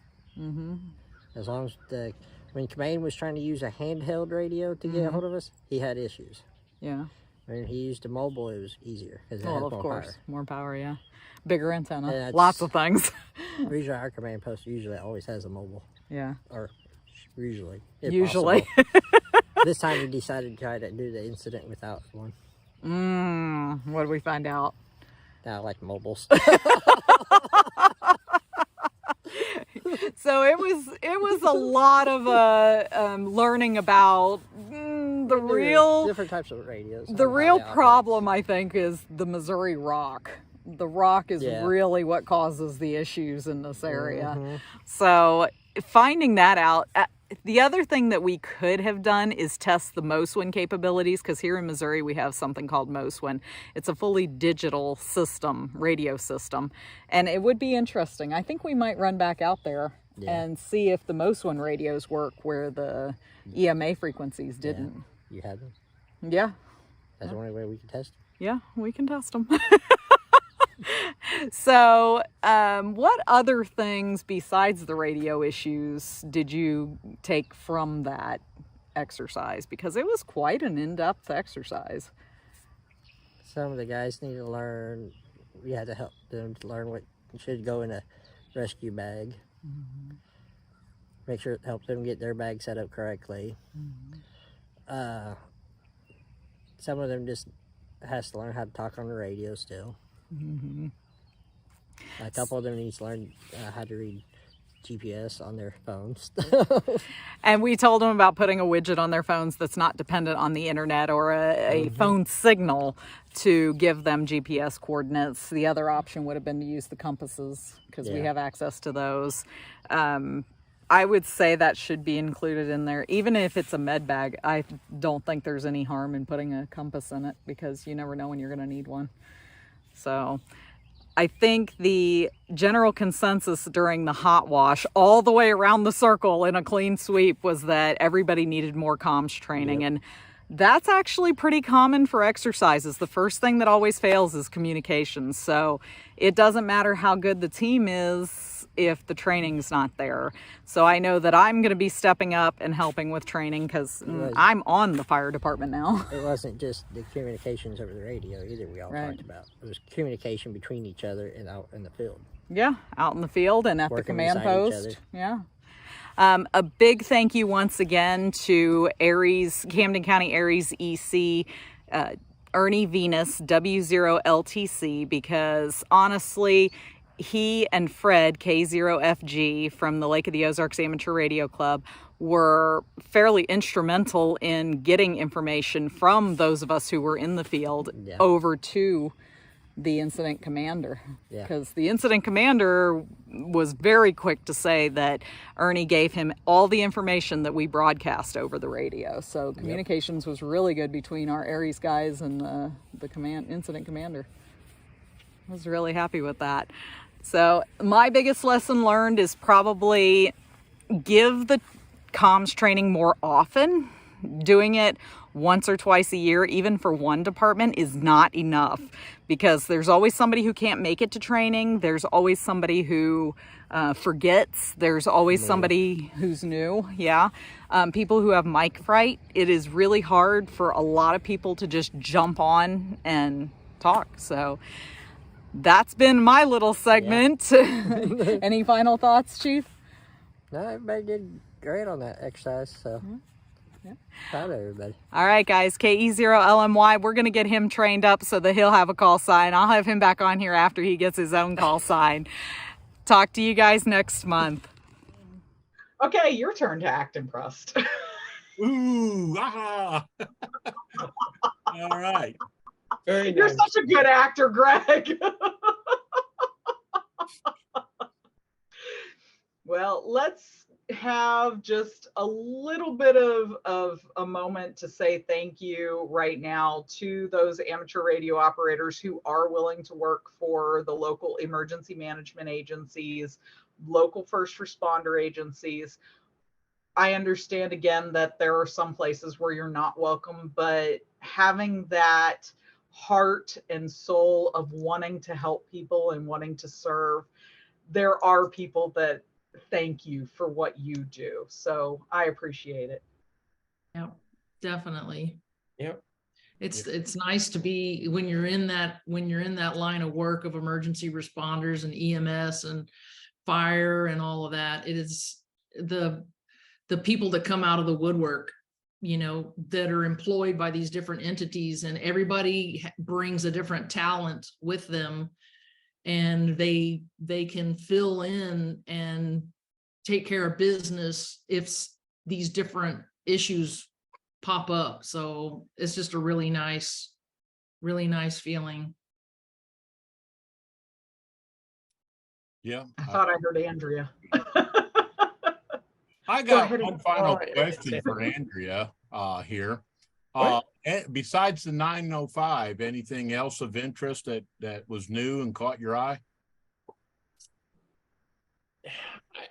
As long as when Command was trying to use a handheld radio to get a hold of us, he had issues. Yeah. When he used a mobile, it was easier because it had Well, of more course, power. more power, yeah. Bigger antenna, And lots of things. Usually our command post usually always has a mobile. Yeah. Or usually. If Usually. possible. This time we decided to try to do the incident without one. What did we find out? I like mobiles. So it was a lot of learning about the real different types of radios. The real problem, I think, is the Missouri rock. The rock is really what causes the issues in this area. So finding that out. The other thing that we could have done is test the MOSWIN capabilities, because here in Missouri we have something called MOSWIN. It's a fully digital system, radio system, and it would be interesting. I think we might run back out there and see if the MOSWIN radios work where the EMA frequencies didn't. You had them? Yeah. That's the only way we can test them. Yeah, we can test them. So, what other things besides the radio issues did you take from that exercise? Because it was quite an in-depth exercise. Some of the guys need to learn, we had to help them to learn what should go in a rescue bag. Mm-hmm. Make sure it helps them get their bag set up correctly. Mm-hmm. Some of them just has to learn how to talk on the radio still. Mm-hmm. A couple of them needs to learn how to read GPS on their phones. And we told them about putting a widget on their phones that's not dependent on the internet or a phone signal to give them GPS coordinates. The other option would have been to use the compasses because we have access to those. I would say that should be included in there. Even if it's a med bag, I don't think there's any harm in putting a compass in it because you never know when you're going to need one. So I think the general consensus during the hot wash all the way around the circle in a clean sweep was that everybody needed more comms training. And that's actually pretty common for exercises. The first thing that always fails is communication. So it doesn't matter how good the team is if the training's not there. So I know that I'm going to be stepping up and helping with training because I'm on the fire department now. It wasn't just the communications over the radio either we all talked about. It was communication between each other and out in the field. Yeah, out in the field and at the Working command beside each post. other. Yeah. A big thank you once again to Aries, Camden County Aries EC, Ernie Venus, W0LTC, because honestly, he and Fred, K0FG from the Lake of the Ozarks Amateur Radio Club, were fairly instrumental in getting information from those of us who were in the field over to the incident commander. Because the incident commander was very quick to say that Ernie gave him all the information that we broadcast over the radio. So communications was really good between our Aries guys and the incident commander. I was really happy with that. So my biggest lesson learned is probably give the comms training more often. Doing it once or twice a year, even for one department, is not enough because there's always somebody who can't make it to training. There's always somebody who forgets. There's always somebody who's new. People who have mic fright. It is really hard for a lot of people to just jump on and talk. So that's been my little segment. Any final thoughts, Chief? No, everybody did great on that exercise, so proud of everybody. All right, guys, KE0LMY, we're going to get him trained up so that he'll have a call sign. I'll have him back on here after he gets his own call sign. Talk to you guys next month. Okay, your turn to act impressed. Ooh, ah. All right. Very You're nice. such a good actor, Greg. Well, let's have just a little bit of a moment to say thank you right now to those amateur radio operators who are willing to work for the local emergency management agencies, local first responder agencies. I understand again that there are some places where you're not welcome, but having that heart and soul of wanting to help people and wanting to serve, there are people that thank you for what you do. So I appreciate it. Yep, definitely. Yep. It's nice to be when you're in that line of work of emergency responders and EMS and fire and all of that. It is the people that come out of the woodwork, that are employed by these different entities, and everybody brings a different talent with them, and they can fill in and take care of business if these different issues pop up. So it's just a really nice feeling. Yeah. I thought I heard Andrea. I Go got ahead one and- final Oh, question for Andrea here. Besides the 905, anything else of interest that was new and caught your eye?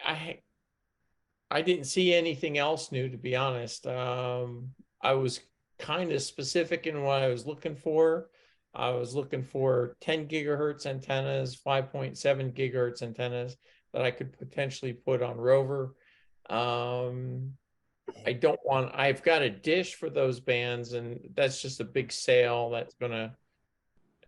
I didn't see anything else new, to be honest. I was kind of specific in what I was looking for. I was looking for 10 gigahertz antennas, 5.7 gigahertz antennas that I could potentially put on Rover. I don't want, I've got a dish for those bands, and that's just a big sale that's gonna,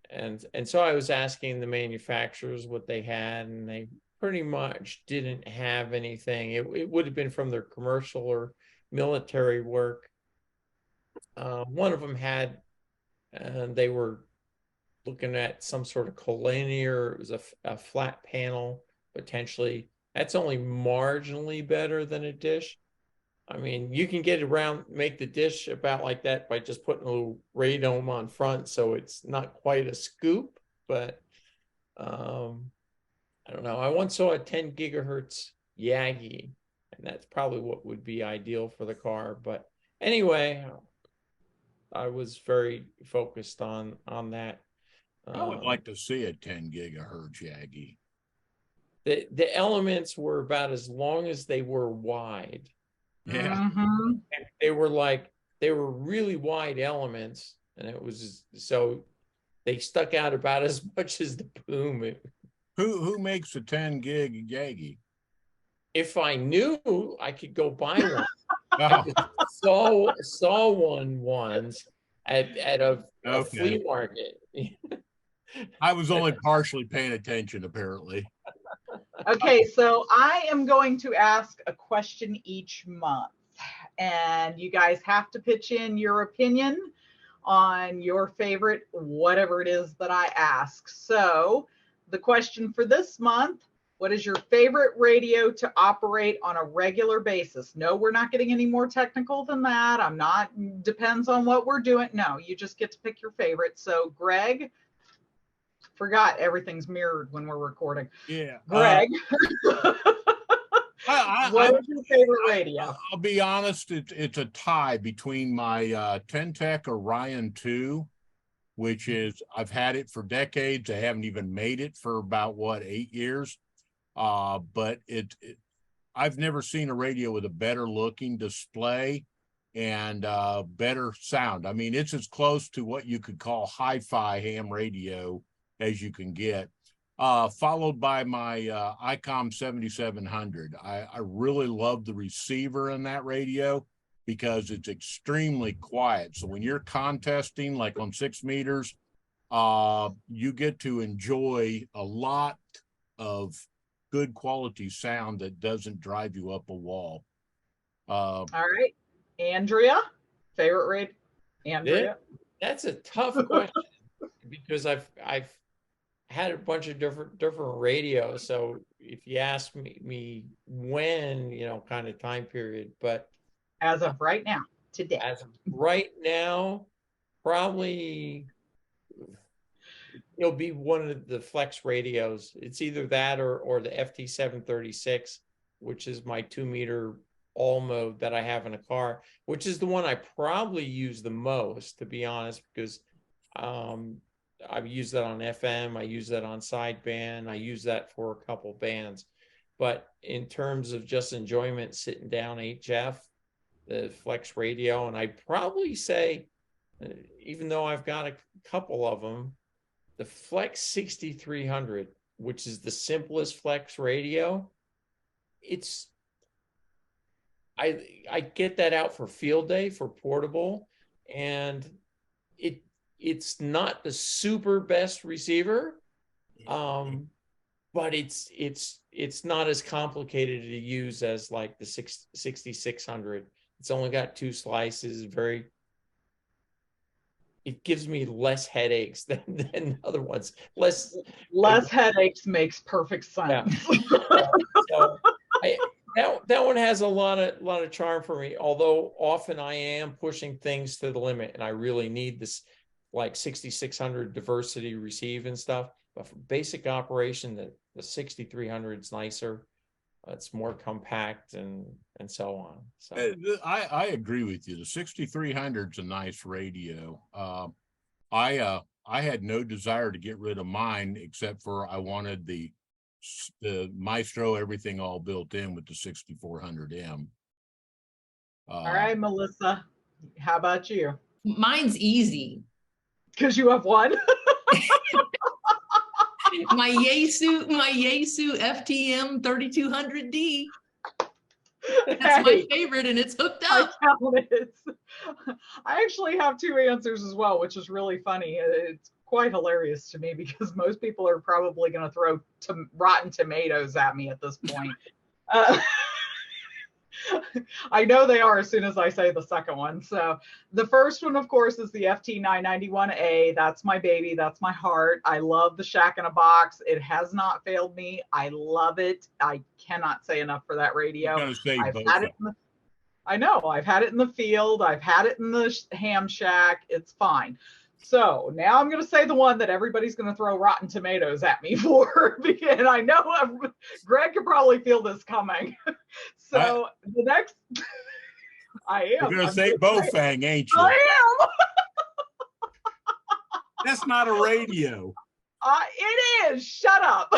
and so I was asking the manufacturers what they had, and they pretty much didn't have anything. It would have been from their commercial or military work. One of them had, and they were looking at some sort of collinear. It was a flat panel, potentially. That's only marginally better than a dish. I mean, you can get around, make the dish about like that by just putting a little radome on front, so it's not quite a scoop, but I don't know. I once saw a 10 gigahertz Yagi, and that's probably what would be ideal for the car. But anyway, I was very focused on that. I would like to see a 10 gigahertz Yagi. The elements were about as long as they were wide. Yeah. Mhm. And they were really wide elements, and it was so they stuck out about as much as the boom. Who makes a 10 gig Yagi? If I knew, I could go buy one. Oh, saw one once at a okay. flea market. I was only partially paying attention, apparently. Okay, so I am going to ask a question each month, and you guys have to pitch in your opinion on your favorite, whatever it is that I ask. So the question for this month: what is your favorite radio to operate on a regular basis? No, we're not getting any more technical than that. I'm not, depends on what we're doing. No, you just get to pick your favorite. So Greg, forgot everything's mirrored when we're recording. Yeah. Greg, what is your favorite I'll radio? be honest, it's a tie between my Ten-Tech Orion 2, which is, I've had it for decades. I haven't even made it for about, 8 years. But I've never seen a radio with a better looking display and better sound. I mean, it's as close to what you could call hi-fi ham radio as you can get. Followed by my ICOM 7700. I really love the receiver in that radio because it's extremely quiet. So when you're contesting, like on 6 meters, you get to enjoy a lot of good quality sound that doesn't drive you up a wall. All right, Andrea, favorite radio? Andrea, That's a tough question because I've had a bunch of different radios. So if you ask me when, kind of time period, but as of right now, today. As of right now, probably it'll be one of the Flex radios. It's either that or the FT736, which is my 2-meter all mode that I have in a car, which is the one I probably use the most, to be honest, because I've used that on FM, I use that on sideband, I use that for a couple bands. But in terms of just enjoyment, sitting down HF, the Flex radio, and I'd probably say, even though I've got a couple of them, the Flex 6300, which is the simplest Flex radio, I get that out for field day, for portable, and it's not the super best receiver, but it's not as complicated to use as like the 6600. It's only got 2 slices. It gives me less headaches than other ones. Less headaches makes perfect sense. Yeah. So that one has a lot of charm for me. Although often I am pushing things to the limit, and I really need this like 6600 diversity receive and stuff. But for basic operation, the 6300 is nicer. It's more compact and so on. So I agree with you. The 6300 is a nice radio. I had no desire to get rid of mine, except for I wanted the Maestro, everything all built in with the 6400M. All right, Melissa, how about you? Mine's easy. Because you have one. my Yaesu FTM 3200D. That's my favorite, and it's hooked up. I actually have two answers as well, which is really funny. It's quite hilarious to me because most people are probably going to throw rotten tomatoes at me at this point. I know they are as soon as I say the second one. So the first one, of course, is the FT991A. That's my baby. That's my heart. I love the Shack in a Box. It has not failed me. I love it. I cannot say enough for that radio. I've had it I know. I've had it in the field. I've had it in the ham shack. It's fine. So now I'm going to say the one that everybody's going to throw rotten tomatoes at me for, and I know Greg could probably feel this coming. So the next, I am. You're going to say Bofang, ain't you? I am. That's not a radio. It is. Shut up.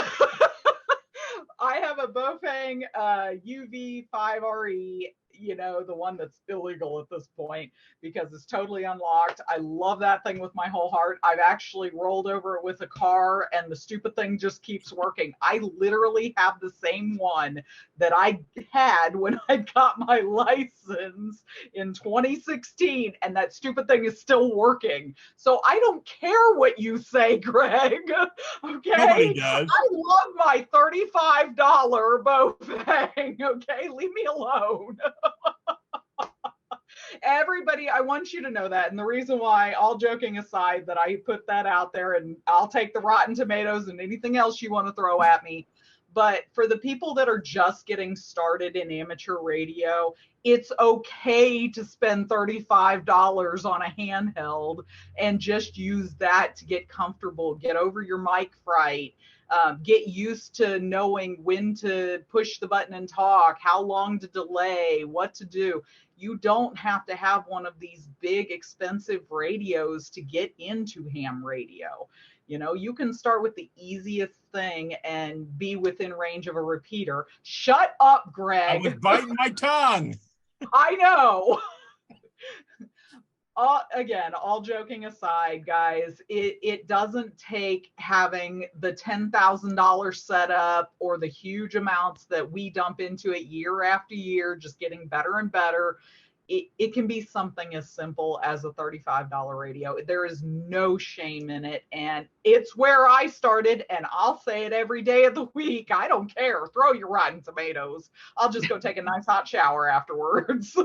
I have a Bofang UV5RE, you know, the one that's illegal at this point because it's totally unlocked. I love that thing with my whole heart. I've actually rolled over it with a car and the stupid thing just keeps working. I literally have the same one that I had when I got my license in 2016, and that stupid thing is still working. So I don't care what you say, Greg. Okay? Nobody does. I love my $35 Bofang. Okay? Leave me alone. Everybody, I want you to know that. And the reason why, all joking aside, that I put that out there, and I'll take the rotten tomatoes and anything else you want to throw at me. But for the people that are just getting started in amateur radio, it's okay to spend $35 on a handheld and just use that to get comfortable, get over your mic fright, get used to knowing when to push the button and talk, how long to delay, what to do. You don't have to have one of these big, expensive radios to get into ham radio. You know, you can start with the easiest thing and be within range of a repeater. Shut up, Greg. I was biting my tongue. I know. Again, all joking aside, guys, it doesn't take having the $10,000 setup or the huge amounts that we dump into it year after year, just getting better and better. It can be something as simple as a $35 radio. There is no shame in it. And it's where I started, and I'll say it every day of the week. I don't care. Throw your rotten tomatoes. I'll just go take a nice hot shower afterwards.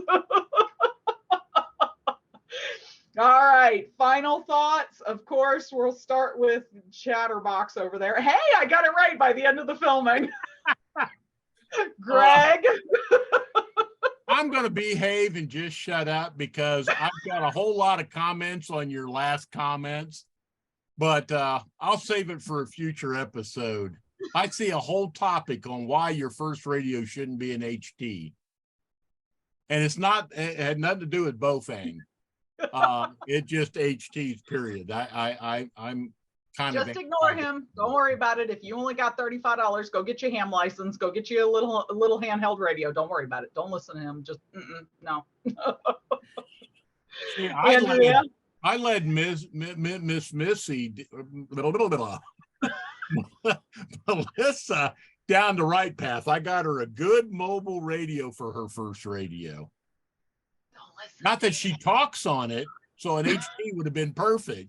All right, final thoughts. Of course, we'll start with Chatterbox over there. Hey, I got it right by the end of the filming. Greg? I'm going to behave and just shut up because I've got a whole lot of comments on your last comments, but I'll save it for a future episode. I see a whole topic on why your first radio shouldn't be an HT. And it had nothing to do with Bofang. It just HTs, period. I'm kind of just ignore him. Don't worry about it. If you only got $35, go get your ham license. Go get you a little handheld radio. Don't worry about it. Don't listen to him. Just no. See, Andrea? I led Miss Missy, Melissa down the right path. I got her a good mobile radio for her first radio. Not that she talks on it, so an HT would have been perfect.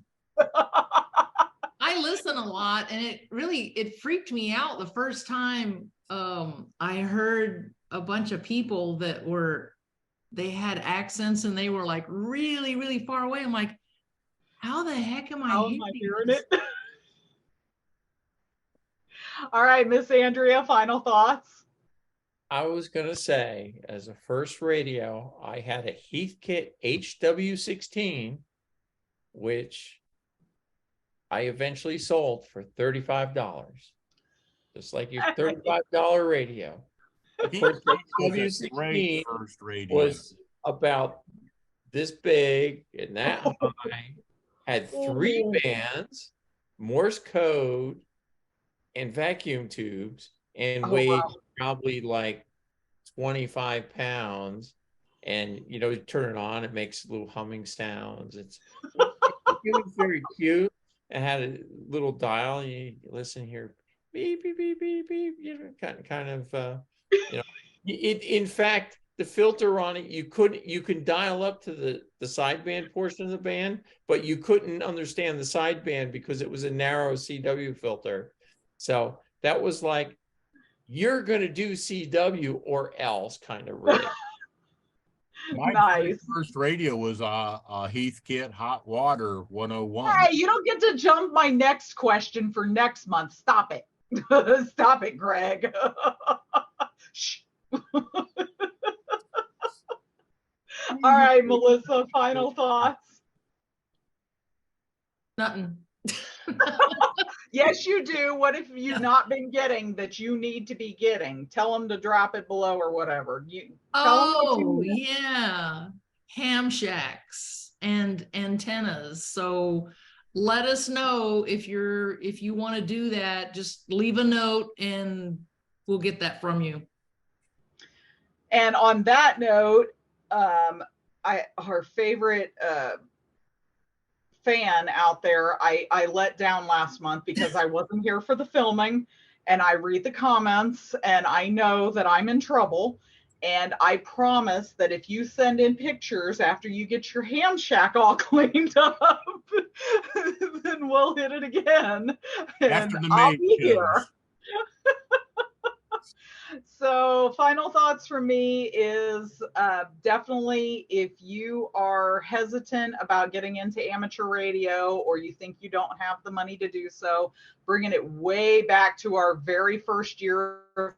I listen a lot, and it freaked me out the first time I heard a bunch of people that they had accents and they were like really, really far away. I'm like, how the heck am I hearing it? All right, Miss Andrea, final thoughts. I was going to say, as a first radio, I had a Heathkit HW16, which I eventually sold for $35, just like your $35 radio. Of course, the HW16 was about this big and that high, had 3 bands, Morse code, and vacuum tubes, and weighed probably like 25 pounds. And you know, you turn it on, it makes little humming sounds. It's was very cute. It had a little dial. You listen here, beep beep beep beep beep. You know, kind of. You know, in fact, the filter on it, you can dial up to the sideband portion of the band, but you couldn't understand the sideband because it was a narrow CW filter. So that was like, you're going to do CW or else kind of radio. My Nice. first radio was Heathkit Hot Water 101. Hey, you don't get to jump my next question for next month. Stop it. Stop it, Greg. Shh. All right, Melissa, final thoughts. Nothing. Yes, you do. What have you not been getting that you need to be getting? Tell them to drop it below or whatever. Yeah. Ham shacks and antennas. So let us know if you want to do that. Just leave a note and we'll get that from you. And on that note, our favorite fan out there, I let down last month because I wasn't here for the filming, and I read the comments and I know that I'm in trouble. And I promise that if you send in pictures after you get your ham shack all cleaned up, then we'll hit it again. And I'll be here. So final thoughts from me is definitely, if you are hesitant about getting into amateur radio, or you think you don't have the money to do so, bringing it way back to our very first year of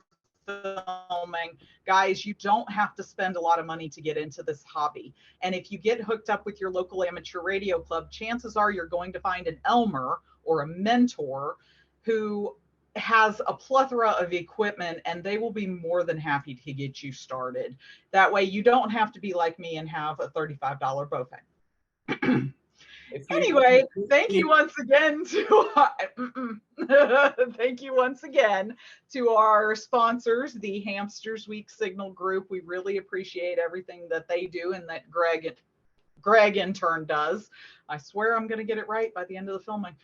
filming, guys, you don't have to spend a lot of money to get into this hobby. And if you get hooked up with your local amateur radio club, chances are you're going to find an Elmer or a mentor who has a plethora of equipment, and they will be more than happy to get you started. That way you don't have to be like me and have a $35 Bowfang. Anyway, thank you once again to our sponsors, the Hamsters Week Signal Group. We really appreciate everything that they do and that Greg in turn does. I swear I'm going to get it right by the end of the filming.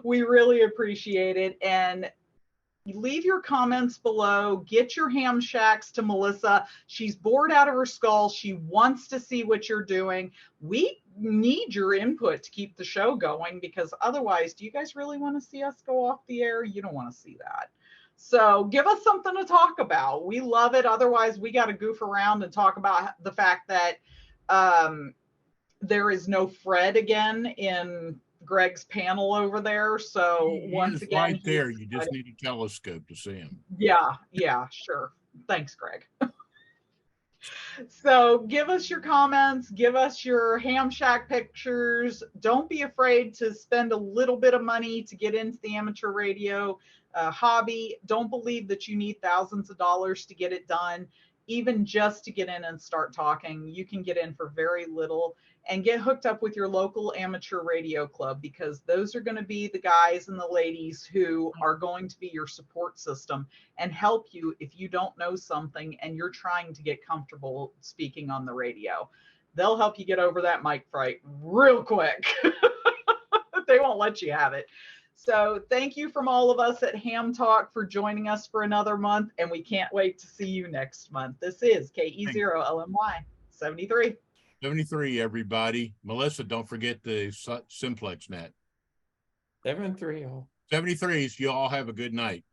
We really appreciate it. And leave your comments below. Get your ham shacks to Melissa. She's bored out of her skull. She wants to see what you're doing. We need your input to keep the show going, because otherwise, do you guys really want to see us go off the air? You don't want to see that. So give us something to talk about. We love it. Otherwise, we got to goof around and talk about the fact that there is no Fred again in Greg's panel over there. So once again, right there, you just need a telescope to see him. Yeah, sure. Thanks, Greg. So give us your comments, give us your ham shack pictures. Don't be afraid to spend a little bit of money to get into the amateur radio hobby. Don't believe that you need thousands of dollars to get it done. Even just to get in and start talking, you can get in for very little. And get hooked up with your local amateur radio club, because those are going to be the guys and the ladies who are going to be your support system and help you if you don't know something and you're trying to get comfortable speaking on the radio. They'll help you get over that mic fright real quick. They won't let you have it. So thank you from all of us at Ham Talk for joining us for another month, and we can't wait to see you next month. This is KE0LMY 73. 73, everybody. Melissa, don't forget the simplex net. 73. 73s. You all have a good night.